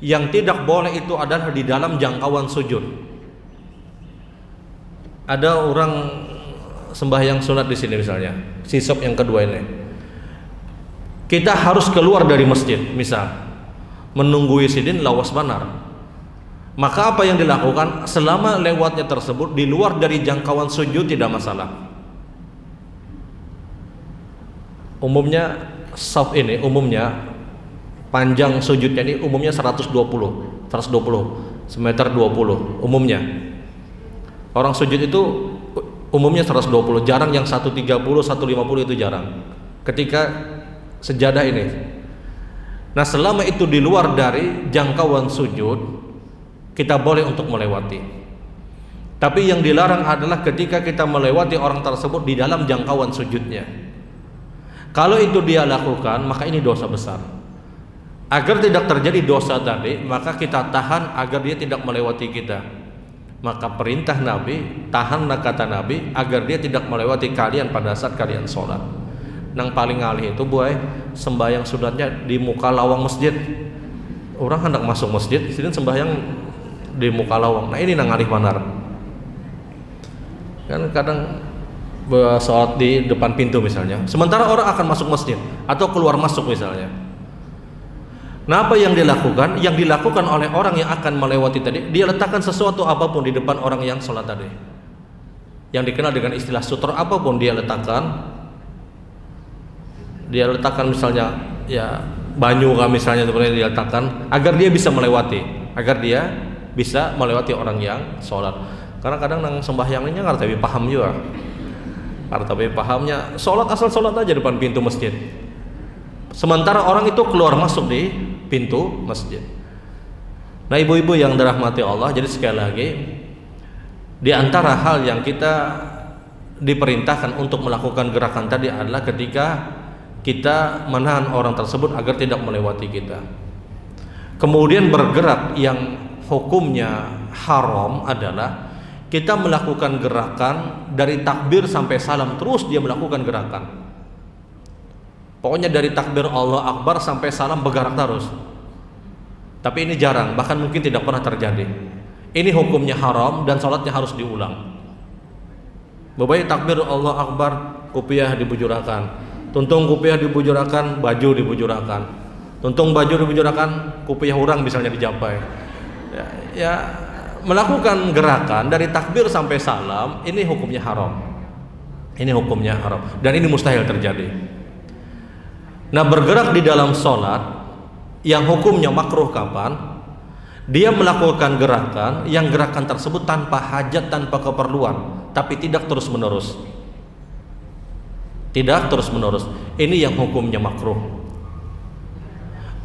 Yang tidak boleh itu adalah di dalam jangkauan sujud. Ada orang sembahyang sunat di sini misalnya, si shop yang kedua ini. Kita harus keluar dari masjid, misal menunggu sidin lawas banar. Maka apa yang dilakukan selama lewatnya tersebut di luar dari jangkauan sujud tidak masalah. Umumnya shop ini umumnya panjang sujudnya ini umumnya 120 semeter 20 umumnya. Orang sujud itu umumnya 120, jarang yang 130, 150 itu jarang. Ketika sejadah ini. Nah, selama itu di luar dari jangkauan sujud, kita boleh untuk melewati. Tapi yang dilarang adalah ketika kita melewati orang tersebut di dalam jangkauan sujudnya. Kalau itu dia lakukan, maka ini dosa besar. Agar tidak terjadi dosa tadi, maka kita tahan agar dia tidak melewati kita. Maka perintah Nabi, tahanlah, kata Nabi, agar dia tidak melewati kalian pada saat kalian sholat. Nang paling ngalih itu boy, sembahyang sunatnya di muka lawang masjid. Orang hendak masuk masjid, sini sembahyang di muka lawang. Nah ini nang ngalih benar. Kan kadang sholat di depan pintu misalnya, sementara orang akan masuk masjid atau keluar masuk misalnya. Nah apa yang dilakukan? Yang dilakukan oleh orang yang akan melewati tadi, dia letakkan sesuatu apapun di depan orang yang sholat tadi, yang dikenal dengan istilah sutra. Apapun dia letakkan misalnya ya banyu misalnya, seperti dia letakkan agar dia bisa melewati orang yang sholat. Karena kadang nang sembahyang ini nggak tapi paham juga. Tapi pahamnya sholat asal sholat aja depan pintu masjid, sementara orang itu keluar masuk di pintu masjid. Nah ibu-ibu yang dirahmati Allah, jadi sekali lagi di antara hal yang kita diperintahkan untuk melakukan gerakan tadi adalah ketika kita menahan orang tersebut agar tidak melewati kita. Kemudian bergerak yang hukumnya haram adalah kita melakukan gerakan dari takbir sampai salam, terus dia melakukan gerakan. Pokoknya dari takbir Allah Akbar sampai salam bergerak terus. Tapi ini jarang, bahkan mungkin tidak pernah terjadi. Ini hukumnya haram dan sholatnya harus diulang. Bapak takbir Allah Akbar, kupiah dibujurakan. Tuntung kupiah dibujurakan, baju dibujurakan. Tuntung baju dibujurakan, kupiah orang misalnya dijapai. Ya melakukan gerakan dari takbir sampai salam, ini hukumnya haram. Ini hukumnya haram dan ini mustahil terjadi. Nah, bergerak di dalam sholat yang hukumnya makruh kapan? Dia melakukan gerakan yang gerakan tersebut tanpa hajat, tanpa keperluan, tapi tidak terus menerus. Tidak terus menerus. Ini yang hukumnya makruh.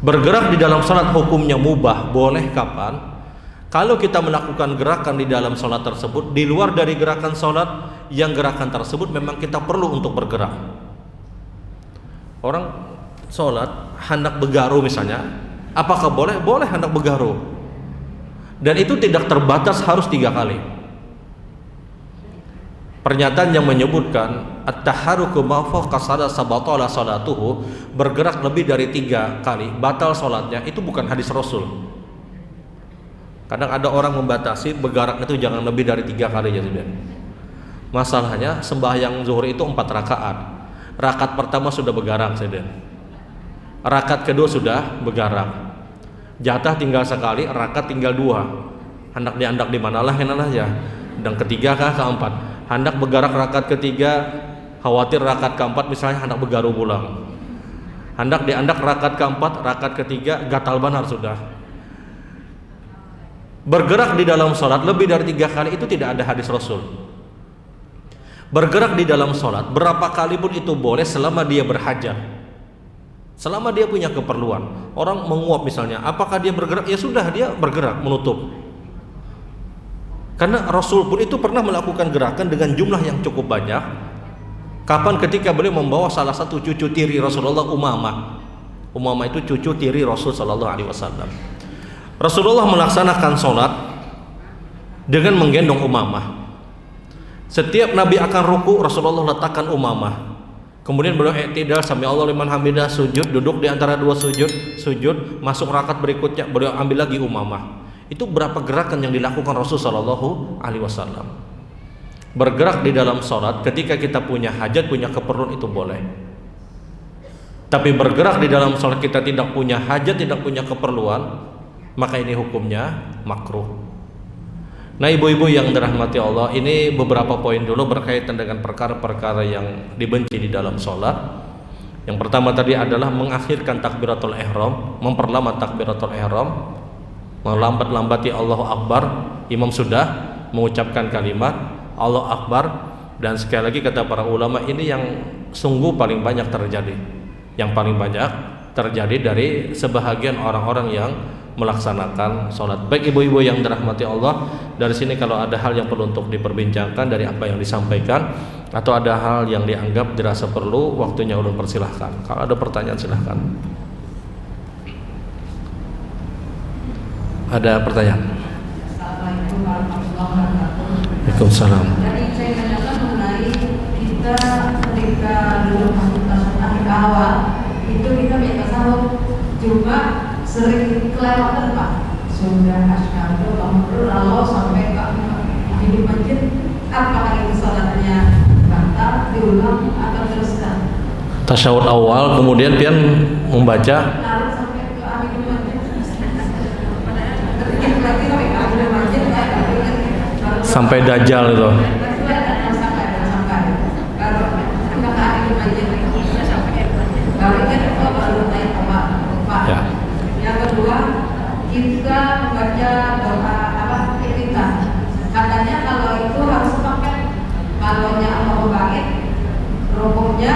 Bergerak di dalam salat hukumnya mubah, boleh kapan? Kalau kita melakukan gerakan di dalam salat tersebut di luar dari gerakan salat, yang gerakan tersebut memang kita perlu untuk bergerak. Orang salat hendak begaru misalnya, apakah boleh? Boleh hendak begaru. Dan itu tidak terbatas harus 3 kali. Pernyataan yang menyebutkan at-taharuku ma fawqa salasa batala salatuhu, bergerak lebih dari 3 kali batal salatnya, itu bukan hadis Rasul. Kadang ada orang membatasi bergerak itu jangan lebih dari 3 kali ya sudah. Masalahnya sembahyang zuhur itu 4 rakaat. Rakaat pertama sudah bergerak sudah. Rakaat kedua sudah bergerak. Jatah tinggal sekali, rakaat tinggal 2. Hendak di manalah enalah ya. Dan ketiga kah keempat. Hendak bergerak rakaat ketiga, khawatir rakaat keempat misalnya hendak bergaru pulang. Hendak rakaat keempat, rakaat ketiga gatal banar sudah. Bergerak di dalam salat lebih dari 3 kali itu tidak ada hadis Rasul. Bergerak di dalam salat berapa kali pun itu boleh selama dia berhajat. Selama dia punya keperluan. Orang menguap misalnya, apakah dia bergerak? Ya sudah, dia bergerak menutup. Karena Rasul pun itu pernah melakukan gerakan dengan jumlah yang cukup banyak. Kapan? Ketika beliau membawa salah satu cucu tiri Rasulullah, Umamah. Umamah itu cucu tiri Rasul sallallahu alaihi wasallam. Rasulullah melaksanakan sholat dengan menggendong Umamah. Setiap Nabi akan ruku, Rasulullah letakkan Umamah. Kemudian beliau i'tidal, sami Allahu liman hamidah, sujud, duduk di antara 2 sujud, masuk rakaat berikutnya beliau ambil lagi Umamah. Itu berapa gerakan yang dilakukan Rasul sallallahu alaihi wasallam. Bergerak di dalam sholat ketika kita punya hajat, punya keperluan itu boleh. Tapi bergerak di dalam sholat kita tidak punya hajat, tidak punya keperluan, maka ini hukumnya makruh. Nah ibu-ibu yang dirahmati Allah, ini beberapa poin dulu berkaitan dengan perkara-perkara yang dibenci di dalam sholat. Yang pertama tadi adalah mengakhirkan takbiratul ihram, memperlama takbiratul ihram, melambat-lambati Allahu Akbar. Imam sudah mengucapkan kalimat Allahu Akbar, dan sekali lagi kata para ulama ini yang sungguh paling banyak terjadi. Yang paling banyak terjadi dari sebahagian orang-orang yang melaksanakan sholat. Baik ibu-ibu yang dirahmati Allah, dari sini kalau ada hal yang perlu untuk diperbincangkan dari apa yang disampaikan, atau ada hal yang dianggap dirasa perlu, waktunya ulun persilahkan. Kalau ada pertanyaan silahkan. Ada pertanyaan? Assalamualaikum warahmatullahi wabarakatuh. Waalaikumsalam. Jadi saya tanyakan mengenai kita ketika dulu masuk tasawuf awal itu kita biasa sahur, cuma sering kelewatan Pak. Sudah asyhadu lalu sampai Pak di masjid, apakah itu salatnya batal, diulang atau teruskan? Tasyahud awal kemudian pian membaca Lalu sampai ke akhir masjid. sampai dajjal itu. Ya. Yang kedua, kita membaca doa iftitah. Katanya kalau itu harus pakai kalaunya Allahu baik, rukunnya,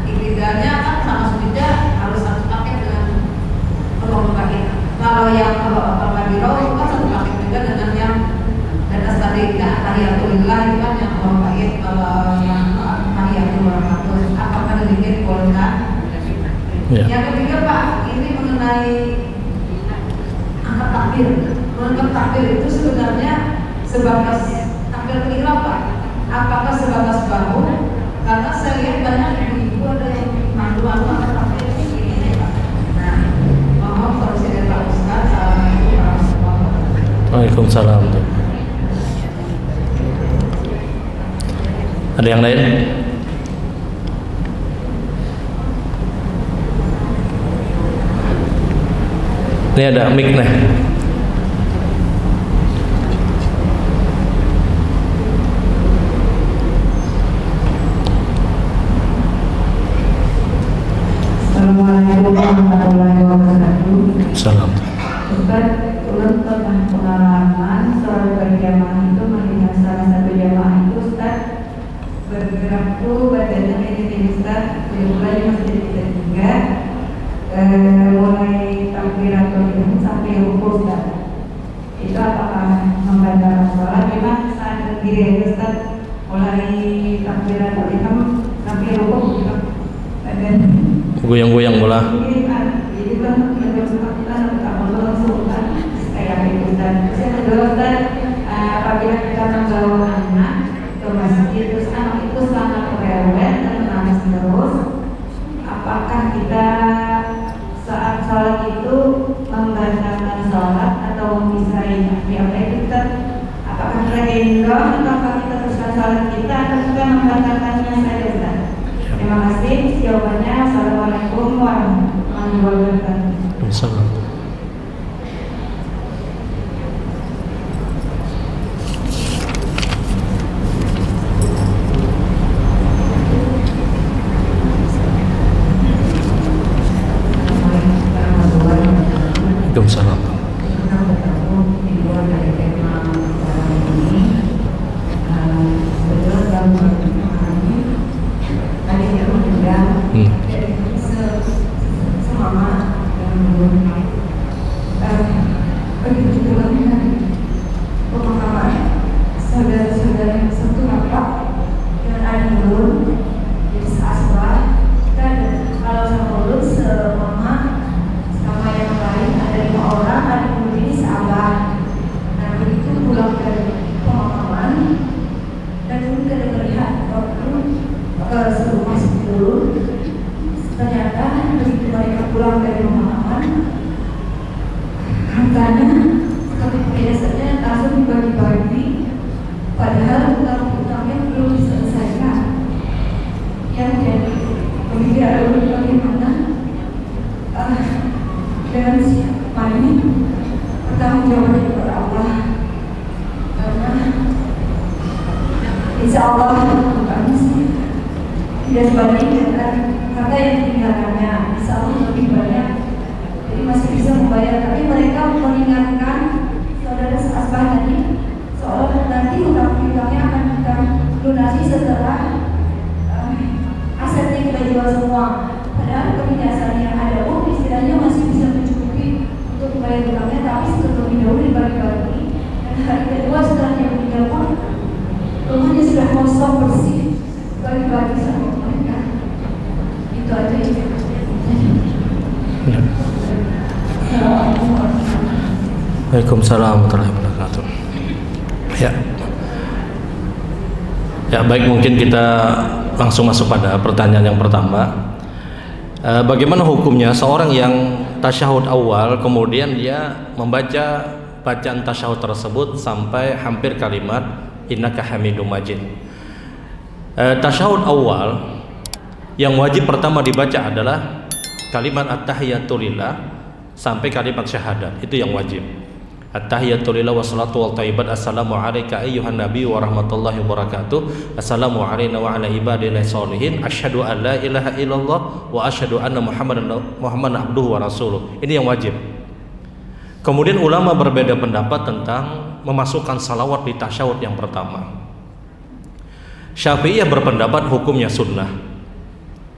iftitahnya kan sama saja harus pakai dengan Allahu baik. Kalau yang Al-Baqarah kan satu pakai juga dengan yang dan astagfirullah tahiyatulillah itu kan yang Allahu baik. Kalau yang tahiyatullah apakah demikian boleh? Ya. Yang ketiga Pak, ini mengenai angkat takbir. Angkat takbir itu sebenarnya sebatas takbir ihram Pak. Apakah sebatas bahu? Karena saya lihat banyak ibu-ibu ada yang malu-malu angkat takbir ini Pak. Nah, mohon solusi dari Pak Ustaz. Assalamualaikum warahmatullahi wabarakatuh. Waalaikumsalam. Ada yang lain? Ini ada mic nih. Assalamualaikum warahmatullahi wabarakatuh. Salam. Ustaz, ulun Ustaz, mulai takbiratul ihram sampai rukuk dan goyang-goyang bola. jadi kan kita langsung kayak itu dan saya kedua Ustaz, apabila kita membawa anak ke masjid terus anak itu sangat rewel dan menangis terus, apakah kita saat sholat itu membatalkan sholat atau memisahkan apa itu Ustaz? Apakah kita gendong atau kita teruskan sholat kita atau kita membatalkannya saja Ustaz? Terima kasih jawabannya. Assalamualaikum warahmatullahi wabarakatuh. Assalamualaikum. Waalaikumsalam. Saudara-saudara yang satu bapak dengan adik ulun, jadi seasbah dan kalau sama ulun semama sama yang lain ada 5 orang, adik ulun ini seabah. Nah begitu pulang dari pemakaman dan kita melihat waktu sebelum masuk dulu, ternyata begitu mereka pulang dari pemakaman, hartanya seperti biasanya langsung dibagi-bagi. Padahal utang-utangnya belum diselesaikan. Yang jadi pemikiran bagaimana dengan siapa ini pertanggung jawabannya kepada Allah, karena insya Allah bukan sih tidak sebanding dengan harta yang ditinggalkannya. Insya Allah lebih banyak, jadi masih bisa membayar. Tapi mereka mengingatkan saudara seasbah tadi soalnya nanti utang-utangnya akan kita lunasi setelah asetnya kita jual semua. Padahal kebiasaan yang ada istilahnya masih bisa mencukupi untuk membayar utangnya, tapi terlebih dahulu dibagi-bagi. Dan hari kedua setelah dia meninggal pun rumahnya sudah kosong bersih, bagi-bagi sama mereka. Itu aja ya. Waalaikumsalam warahmatullahi wabarakatuh. Ya, baik, mungkin kita langsung masuk pada pertanyaan yang pertama. Bagaimana hukumnya seorang yang tasyahud awal kemudian dia membaca bacaan tasyahud tersebut sampai hampir kalimat innaka hamidum majid. Tasyahud awal yang wajib pertama dibaca adalah kalimat at-tahiyatulillah sampai kalimat syahadat, itu yang wajib. At-tahiyatulillah wassalatu wal thayyibat. Assalamu alayka ayyuhan nabi wa rahmatullahi wa barakatuh. Assalamu alayna wa ala ibadillahi sholihin. Asyhadu an la ilaha illallah wa asyhadu anna muhammadan abduhu wa rasuluh. Ini yang wajib. Kemudian ulama berbeda pendapat tentang memasukkan salawat di tasyahud yang pertama. Syafi'iyah berpendapat hukumnya sunnah.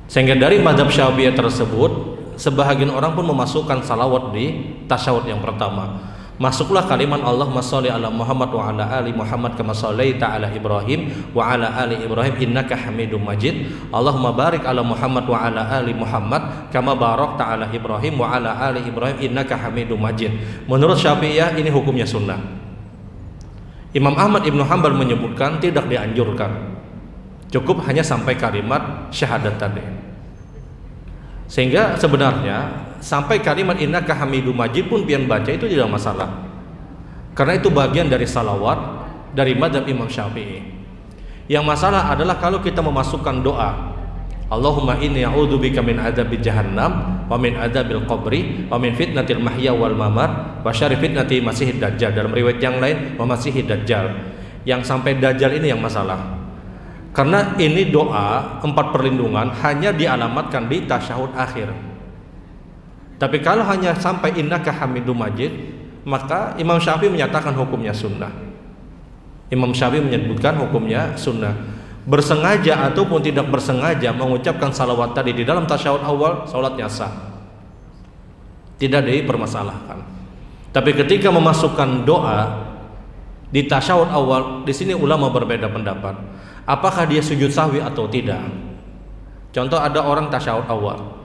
Sehingga dari mazhab Syafi'iyah tersebut, sebahagian orang pun memasukkan salawat di tasyahud yang pertama. Masuklah kalimat Allahumma sholli ala Muhammad wa ala ali Muhammad kama shallaita ala Ibrahim wa ala ali Ibrahim innaka Hamidum Majid. Allahumma barik ala Muhammad wa ala ali Muhammad kama barakta ala Ibrahim wa ala ali Ibrahim innaka Hamidum Majid. Menurut Syafi'iyah ini hukumnya sunnah. Imam Ahmad Ibnu Hanbal menyebutkan tidak dianjurkan. Cukup hanya sampai kalimat syahadat tadi. Sehingga sebenarnya sampai kalimat innaka Hamidum Majid pun pian baca itu tidak masalah, karena itu bagian dari salawat dari mazhab Imam Syafi'i. Yang masalah adalah kalau kita memasukkan doa Allahumma inni a'udzubika min adzabi jahannam wa min adzabil qabri wa min fitnatil mahya wal mamat wa syarri fitnati masihid dajjal. Dalam riwayat yang lain wa masihid dajjal. Yang sampai dajjal ini yang masalah, karena ini doa 4 perlindungan hanya dialamatkan di tasyahud akhir. Tapi kalau hanya sampai innaka Hamidum Majid, maka Imam Syafi'i menyatakan hukumnya sunnah. Imam Syafi'i menyebutkan hukumnya sunnah. Bersengaja ataupun tidak bersengaja mengucapkan salawat tadi di dalam tasyahud awal, salatnya sah, tidak dipermasalahkan. Tapi ketika memasukkan doa Di tasyahud awal, di sini ulama berbeda pendapat. Apakah dia sujud sahwi atau tidak? Contoh, ada orang tasyahud awal,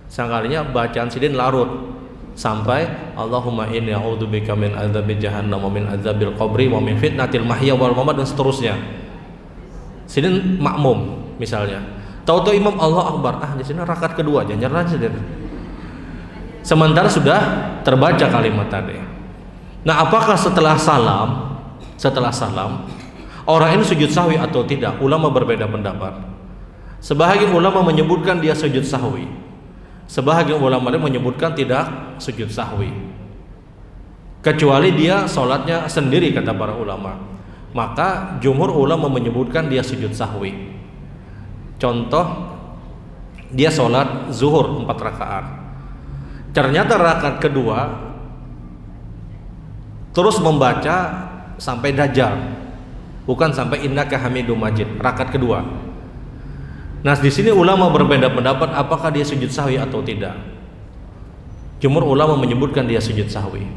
sekalinya bacaan sidin larut sampai Allahumma inni a'udzubika min adzabi jahannam wa min adzabil qabri wa min fitnatil mahya wal mamat dan seterusnya. Sidin makmum misalnya. Tahu-tahu imam Allah Akbar, di sini rakaat kedua aja nyerah sidin. Sementara sudah terbaca kalimat tadi. Nah, apakah setelah salam orang ini sujud sahwi atau tidak? Ulama berbeda pendapat. Sebahagian ulama menyebutkan dia sujud sahwi. Sebahagian ulama lain menyebutkan tidak sujud sahwi. Kecuali dia sholatnya sendiri, kata para ulama. Maka jumhur ulama menyebutkan dia sujud sahwi. Contoh, dia sholat zuhur 4 rakaat. Ternyata rakaat kedua terus membaca sampai dajjal, bukan sampai innaka hamidum majid, rakaat kedua. Nah, di sini ulama berbeda pendapat apakah dia sujud sahwi atau tidak. Jumhur ulama menyebutkan dia sujud sahwi.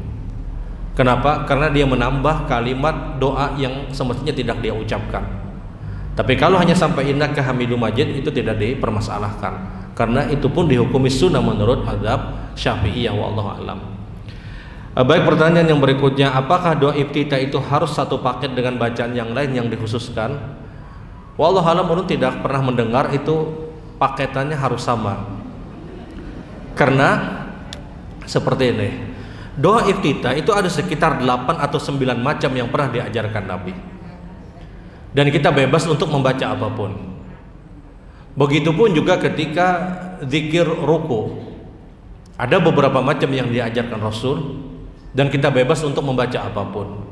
Kenapa? Karena dia menambah kalimat doa yang semestinya tidak dia ucapkan. Tapi kalau hanya sampai innaka hamidum majid itu tidak dipermasalahkan, karena itu pun dihukumi sunnah menurut mazhab Syafi'iyah wallahu a'lam. Baik, pertanyaan yang berikutnya, apakah doa iftitah itu harus satu paket dengan bacaan yang lain yang dikhususkan? Wallahu a'lam, ulun tidak pernah mendengar itu paketannya harus sama. Karena seperti ini, doa iftitah itu ada sekitar 8 atau 9 macam yang pernah diajarkan Nabi. Dan kita bebas untuk membaca apapun. Begitupun juga ketika zikir ruku, ada beberapa macam yang diajarkan Rasul dan kita bebas untuk membaca apapun.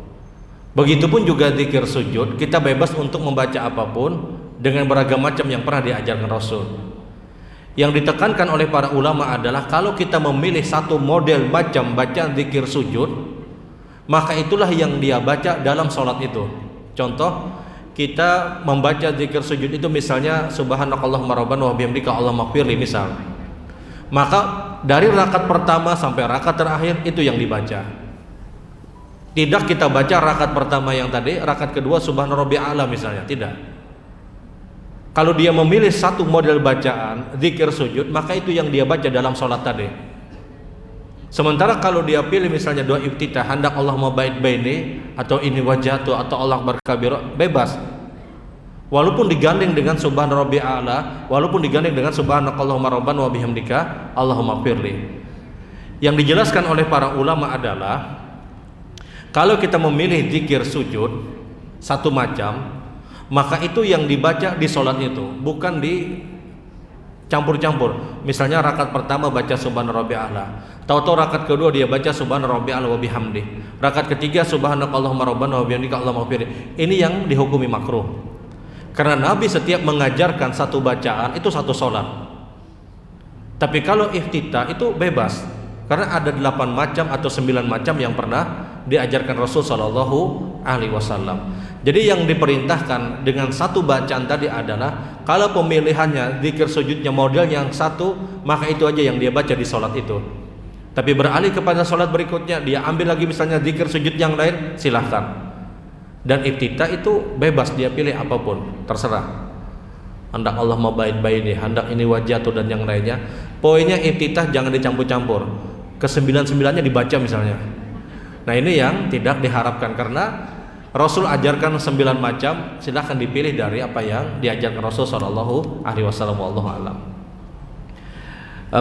Begitupun juga zikir sujud, kita bebas untuk membaca apapun dengan beragam macam yang pernah diajarkan Rasul. Yang ditekankan oleh para ulama adalah kalau kita memilih satu model macam bacaan zikir sujud, maka itulah yang dia baca dalam sholat itu. Contoh, kita membaca zikir sujud itu misalnya subhanakallahumma rabbana wa bihamdika allahumma ighfirli misal. Maka dari rakaat pertama sampai rakaat terakhir itu yang dibaca. Tidak kita baca rakaat pertama yang tadi, rakaat kedua subhana rabbiyal a'la misalnya, tidak. Kalau dia memilih satu model bacaan zikir sujud, maka itu yang dia baca dalam sholat tadi. Sementara kalau dia pilih misalnya doa iftitah, hendak Allah mabait baini atau ini wajhatu atau Allah akbar kabira, bebas. Walaupun digandeng dengan subhana rabbiyal a'la, walaupun digandeng dengan subhanakallahumma rabbana wa bihamdika allahumma ighfirli. Yang dijelaskan oleh para ulama adalah kalau kita memilih zikir sujud satu macam, maka itu yang dibaca di sholat itu, bukan di campur-campur. Misalnya rakaat pertama baca subhana rabbiyal a'la, tahu-tahu rakaat kedua dia baca subhana rabbiyal a'la wa bihamdi, rakaat ketiga subhanakallahumma rabbana wa bihamdika allahumma ighfirli. Ini yang dihukumi makruh. Karena Nabi setiap mengajarkan satu bacaan itu satu sholat. Tapi kalau iftitah itu bebas, karena ada 8 macam atau 9 macam yang pernah diajarkan Rasul Shallallahu Alaihi Wasallam. Jadi yang diperintahkan dengan satu bacaan tadi adalah kalau pemilihannya zikir sujudnya model yang satu, maka itu aja yang dia baca di sholat itu. Tapi beralih kepada sholat berikutnya, dia ambil lagi misalnya zikir sujud yang lain, silahkan. Dan iftitah itu bebas, dia pilih apapun, terserah. Hendak Allah mabait baini, hendak ini wajhatu dan yang lainnya. Poinnya iftitah jangan dicampur-campur. Ke-9-9-nya dibaca misalnya. Nah, ini yang tidak diharapkan, karena Rasul ajarkan 9 macam, silahkan dipilih dari apa yang diajarkan Rasul Shallallahu Alaihi Wasallam. Wallahu a'lam.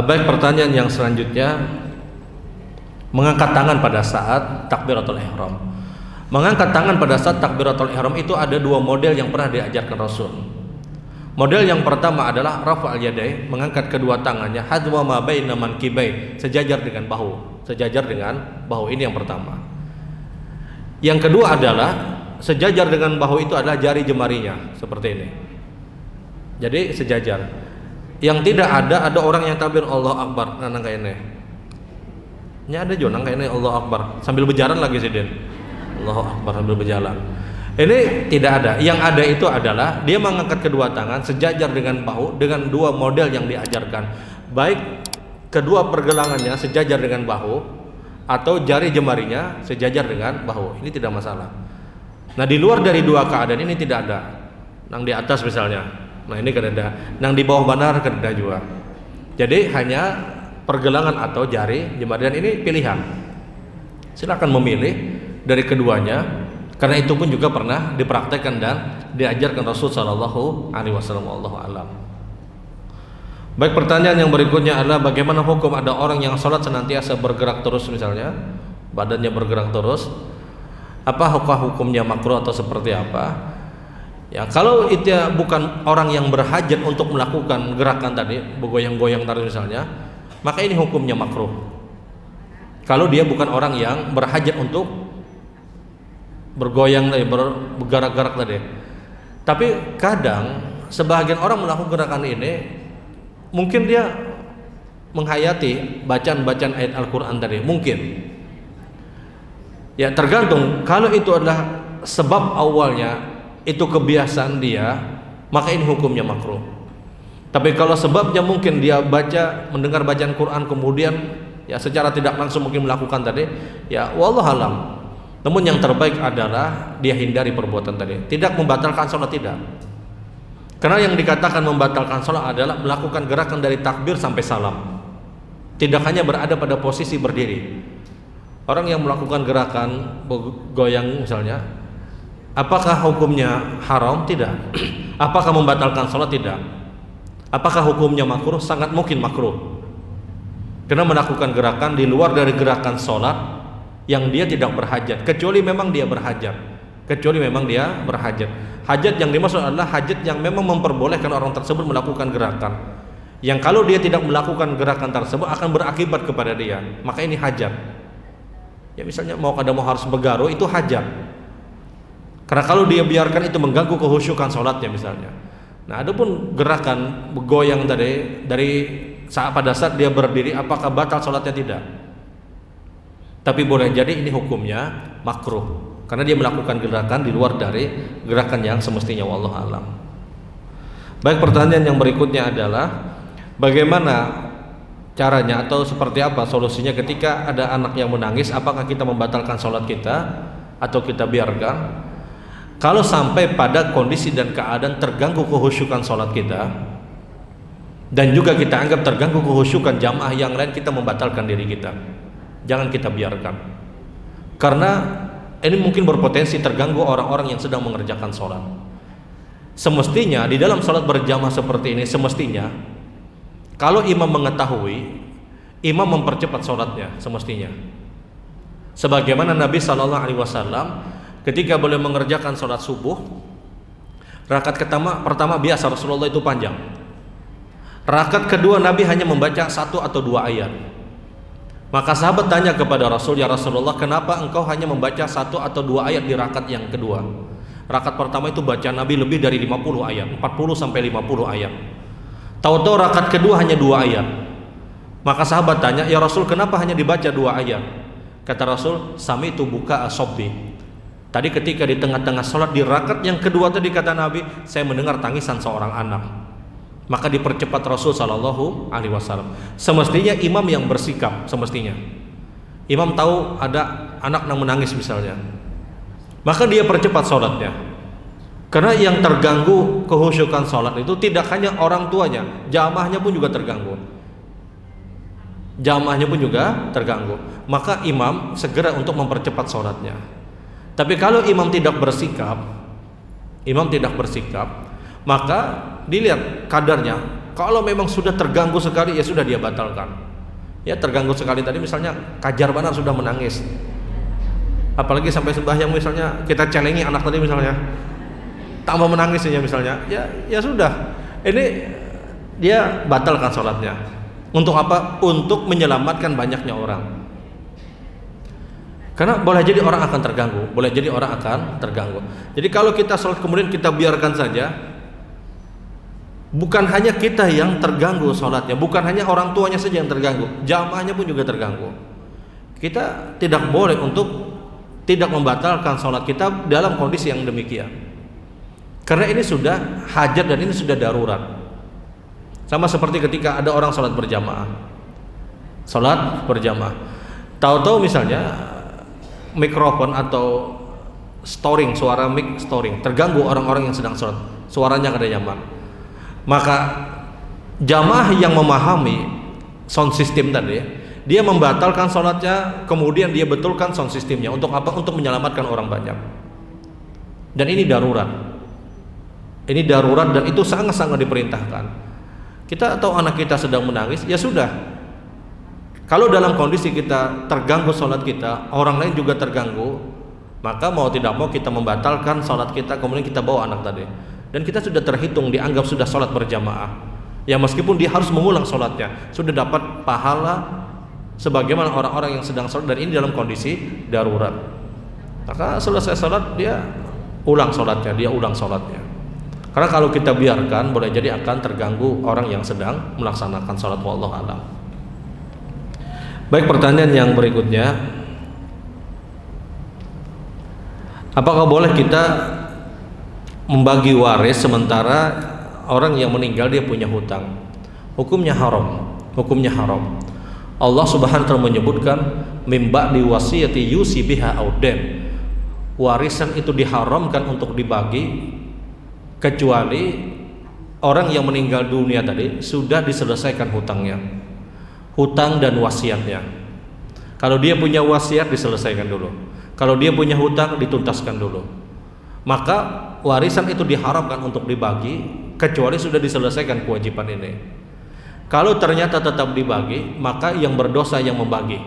Baik, pertanyaan yang selanjutnya, mengangkat tangan pada saat takbiratul ihram. Mengangkat tangan pada saat takbiratul ihram itu ada 2 model yang pernah diajarkan Rasul. Model yang pertama adalah rafa'al yadai, mengangkat kedua tangannya hadwa ma baina mankibai, sejajar dengan bahu, sejajar dengan bahu. Ini yang pertama. Yang kedua adalah sejajar dengan bahu itu adalah jari jemarinya seperti ini. Jadi sejajar. Yang tidak ada orang yang takbir Allah Akbar nang kayak ini. Ini ada juga nang kayak ini Allah Akbar sambil berjalan lagi sih Den. Allah Akbar sambil berjalan. Ini tidak ada. Yang ada itu adalah dia mengangkat kedua tangan sejajar dengan bahu dengan 2 model yang diajarkan. Baik kedua pergelangannya sejajar dengan bahu atau jari jemarinya sejajar dengan bahu. Ini tidak masalah. Nah di luar dari dua keadaan ini tidak ada. Nang di atas misalnya, nah ini kedada. Nang di bawah benar kedada juga. Jadi hanya pergelangan atau jari jemari, dan ini pilihan. Silakan memilih dari keduanya. Karena itu pun juga pernah dipraktekkan dan diajarkan Rasul Shallallahu Alaihi Wasallam. Wallahu a'lam. Baik, pertanyaan yang berikutnya adalah bagaimana hukum ada orang yang sholat senantiasa bergerak terus, misalnya badannya bergerak terus, apa hukumnya makruh atau seperti apa? Ya kalau itu bukan orang yang berhajat untuk melakukan gerakan tadi, bergoyang-goyang tadi misalnya, maka ini hukumnya makruh. Kalau dia bukan orang yang berhajat untuk bergoyang tadi, bergerak-gerak tadi. Tapi kadang sebagian orang melakukan gerakan ini mungkin dia menghayati bacaan-bacaan ayat Al-Quran tadi, mungkin. Ya tergantung. Kalau itu adalah sebab awalnya itu kebiasaan dia, maka ini hukumnya makruh. Tapi kalau sebabnya mungkin dia mendengar bacaan Quran kemudian ya secara tidak langsung mungkin melakukan tadi, ya wallahu alam. Namun yang terbaik adalah dia hindari perbuatan tadi. Tidak membatalkan sholat, tidak. Karena yang dikatakan membatalkan sholat adalah melakukan gerakan dari takbir sampai salam. Tidak hanya berada pada posisi berdiri. Orang yang melakukan gerakan goyang misalnya, apakah hukumnya haram? Tidak. Apakah membatalkan sholat? Tidak. Apakah hukumnya makruh? Sangat mungkin makruh. Karena melakukan gerakan di luar dari gerakan sholat yang dia tidak berhajat, kecuali memang dia berhajat. Hajat yang dimaksud adalah hajat yang memang memperbolehkan orang tersebut melakukan gerakan. Yang kalau dia tidak melakukan gerakan tersebut akan berakibat kepada dia, maka ini hajat. Ya misalnya mau harus bergaru, itu hajat. Karena kalau dia biarkan itu mengganggu kehusyukan sholatnya misalnya. Nah, adapun gerakan bergoyang tadi dari pada saat dia berdiri, apakah batal sholatnya? Tidak. Tapi boleh jadi ini hukumnya makruh karena dia melakukan gerakan di luar dari gerakan yang semestinya. Wallahu a'lam. Baik, pertanyaan yang berikutnya adalah bagaimana caranya atau seperti apa solusinya ketika ada anak yang menangis? Apakah kita membatalkan sholat kita atau kita biarkan? Kalau sampai pada kondisi dan keadaan terganggu kehusyukan sholat kita dan juga kita anggap terganggu kehusyukan jamaah yang lain, kita membatalkan diri kita. Jangan kita biarkan, karena ini mungkin berpotensi terganggu orang-orang yang sedang mengerjakan sholat. Semestinya di dalam sholat berjamaah seperti ini, semestinya kalau imam mengetahui, imam mempercepat sholatnya semestinya. Sebagaimana Nabi SAW ketika boleh mengerjakan sholat subuh, rakaat pertama biasa Rasulullah itu panjang. Rakaat kedua Nabi hanya membaca 1 atau 2 ayat. Maka sahabat tanya kepada Rasul, ya Rasulullah, kenapa engkau hanya membaca 1 atau 2 ayat di rakaat yang kedua? Rakaat pertama itu baca Nabi lebih dari 50 ayat, 40 sampai 50 ayat. Tahu-tahu rakaat kedua hanya 2 ayat. Maka sahabat tanya, ya Rasul, kenapa hanya dibaca 2 ayat? Kata Rasul, sami itu buka asobbi. Tadi ketika di tengah-tengah sholat di rakaat yang kedua tadi, kata Nabi, saya mendengar tangisan seorang anak. Maka dipercepat Rasul Shallallahu Alaihi Wasallam. Semestinya imam yang bersikap, semestinya imam tahu ada anak yang menangis misalnya, maka dia percepat sholatnya. Karena yang terganggu kehusyukan sholat itu tidak hanya orang tuanya, jamaahnya pun juga terganggu. Maka imam segera untuk mempercepat sholatnya. Tapi kalau imam tidak bersikap, maka dilihat kadarnya. Kalau memang sudah terganggu sekali, ya sudah dia batalkan. Ya terganggu sekali tadi misalnya kajar benar sudah menangis. Apalagi sampai sembahyang misalnya kita celengi anak tadi misalnya, tambah menangis saja misalnya. Ya sudah. Ini dia batalkan sholatnya. Untuk apa? Untuk menyelamatkan banyaknya orang. Karena boleh jadi orang akan terganggu. Jadi kalau kita sholat kemudian kita biarkan saja, bukan hanya kita yang terganggu sholatnya, bukan hanya orang tuanya saja yang terganggu, jamaahnya pun juga terganggu. Kita tidak boleh untuk tidak membatalkan sholat kita dalam kondisi yang demikian. Karena ini sudah hajat dan ini sudah darurat. Sama seperti ketika ada orang sholat berjamaah. Tahu-tahu misalnya mikrofon atau storing, suara mic storing, terganggu orang-orang yang sedang sholat, suaranya kada nyaman. Maka jamaah yang memahami sound system tadi, dia membatalkan sholatnya, kemudian dia betulkan sound systemnya. Untuk apa? Untuk menyelamatkan orang banyak. Dan ini darurat. Ini darurat dan itu sangat-sangat diperintahkan. Kita atau anak kita sedang menangis, ya sudah. Kalau dalam kondisi kita terganggu sholat kita, orang lain juga terganggu, maka mau tidak mau kita membatalkan sholat kita, kemudian kita bawa anak tadi. Dan kita sudah terhitung, dianggap sudah sholat berjamaah. Ya meskipun dia harus mengulang sholatnya, sudah dapat pahala sebagaimana orang-orang yang sedang sholat, dan ini dalam kondisi darurat. Maka selesai sholat dia ulang sholatnya, Karena kalau kita biarkan, boleh jadi akan terganggu orang yang sedang melaksanakan sholat. Wallahu a'lam. Baik, pertanyaan yang berikutnya, apakah boleh kita membagi waris sementara orang yang meninggal dia punya hutang? Hukumnya haram. Allah Subhanahu wa taala menyebutkan mimba di wasiyati yusi biha auden. Warisan itu diharamkan untuk dibagi kecuali orang yang meninggal dunia tadi sudah diselesaikan hutangnya, hutang dan wasiatnya. Kalau dia punya wasiat diselesaikan dulu, kalau dia punya hutang dituntaskan dulu. Maka warisan itu diharamkan untuk dibagi kecuali sudah diselesaikan kewajiban ini. Kalau ternyata tetap dibagi, maka yang berdosa yang membagi.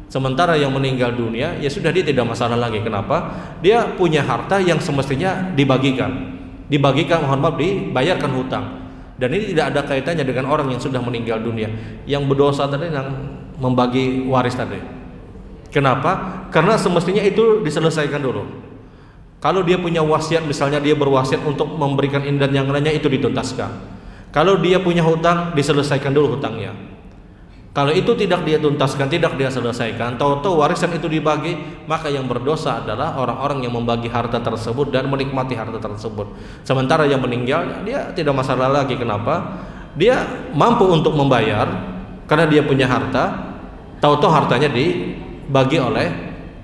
Sementara yang meninggal dunia, ya sudah, dia tidak masalah lagi. Kenapa? Dia punya harta yang semestinya dibagikan, mohon maaf, dibayarkan hutang. Dan ini tidak ada kaitannya dengan orang yang sudah meninggal dunia. Yang berdosa tadi yang membagi waris tadi. Kenapa? Karena semestinya itu diselesaikan dulu. Kalau dia punya wasiat, misalnya dia berwasiat untuk memberikan ini dan yang lainnya, itu dituntaskan. Kalau dia punya hutang, diselesaikan dulu hutangnya. Kalau itu tidak dia tuntaskan, tidak dia selesaikan, tahu-tahu warisan itu dibagi, maka yang berdosa adalah orang-orang yang membagi harta tersebut dan menikmati harta tersebut. Sementara yang meninggal, dia tidak masalah lagi. Kenapa? Dia mampu untuk membayar karena dia punya harta, tahu-tahu hartanya dibagi oleh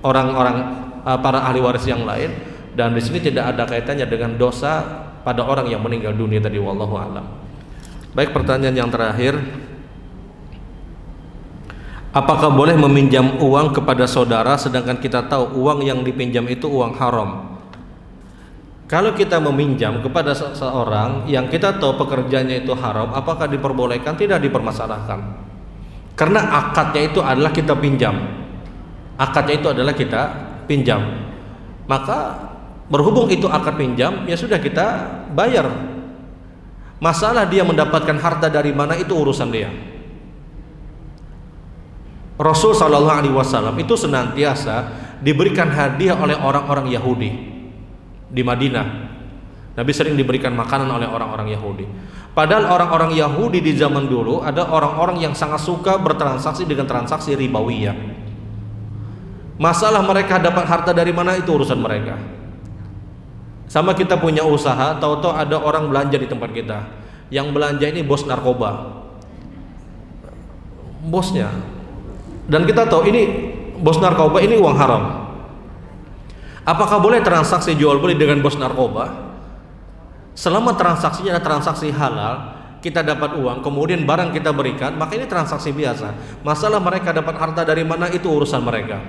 orang-orang para ahli waris yang lain, dan di sini tidak ada kaitannya dengan dosa pada orang yang meninggal dunia tadi. Wallahu a'lam. Baik, pertanyaan yang terakhir, apakah boleh meminjam uang kepada saudara sedangkan kita tahu uang yang dipinjam itu uang haram? Kalau kita meminjam kepada seseorang yang kita tahu pekerjaannya itu haram, apakah diperbolehkan? Tidak dipermasalahkan. Karena akadnya itu adalah kita pinjam. Maka berhubung itu akad pinjam, ya sudah, kita bayar. Masalah dia mendapatkan harta dari mana, itu urusan dia. Rasul sallallahu alaihi wasallam itu senantiasa diberikan hadiah oleh orang-orang Yahudi di Madinah. Nabi sering diberikan makanan oleh orang-orang Yahudi. Padahal orang-orang Yahudi di zaman dulu ada orang-orang yang sangat suka bertransaksi dengan transaksi ribawiyah. Masalah mereka dapat harta dari mana, itu urusan mereka. Sama kita punya usaha, tahu-tahu ada orang belanja di tempat kita. Yang belanja ini bos narkoba, bosnya. Dan kita tahu ini bos narkoba, ini uang haram. Apakah boleh transaksi jual beli dengan bos narkoba? Selama transaksinya adalah transaksi halal, kita dapat uang, kemudian barang kita berikan, maka ini transaksi biasa. Masalah mereka dapat harta dari mana, itu urusan mereka.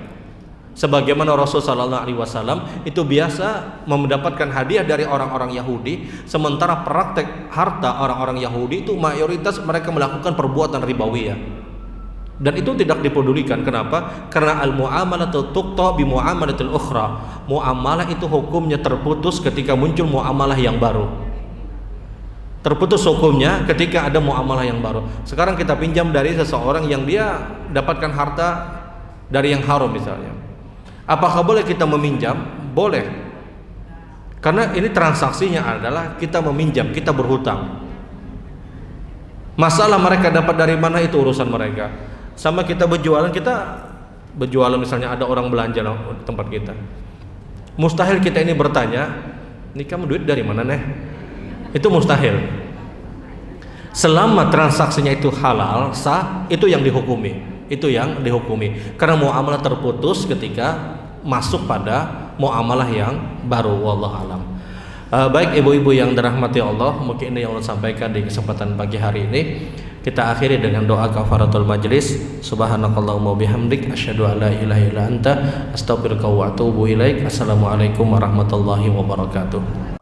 Sebagaimana Rasul sallallahu alaihi wasallam itu biasa mendapatkan hadiah dari orang-orang Yahudi, sementara praktek harta orang-orang Yahudi itu mayoritas mereka melakukan perbuatan ribawiyah. Dan itu tidak dipedulikan. Kenapa? Karena al-mu'amalatu tuqta bi mu'amalatil ukhra. Muamalah itu hukumnya terputus ketika muncul muamalah yang baru. Terputus hukumnya ketika ada muamalah yang baru. Sekarang kita pinjam dari seseorang yang dia dapatkan harta dari yang haram misalnya. Apakah boleh kita meminjam? Boleh. Karena ini transaksinya adalah kita meminjam, kita berhutang. Masalah mereka dapat dari mana, itu urusan mereka. Sama kita berjualan misalnya ada orang belanja di tempat kita. Mustahil kita ini bertanya, "Ini kamu duit dari mana, Neh?" Itu mustahil. Selama transaksinya itu halal, sah, itu yang dihukumi. Karena muamalah terputus ketika masuk pada muamalah yang baru. Wallahu alam. Baik ibu-ibu yang dirahmati Allah, mungkin ini yang Allah sampaikan di kesempatan pagi hari ini. Kita akhiri dengan doa kafaratul majlis. Subhanakallahumma bihamdik asyhadu an la ilaha illa anta astaghfiruka wa atubu ilaik. Assalamualaikum warahmatullahi wabarakatuh.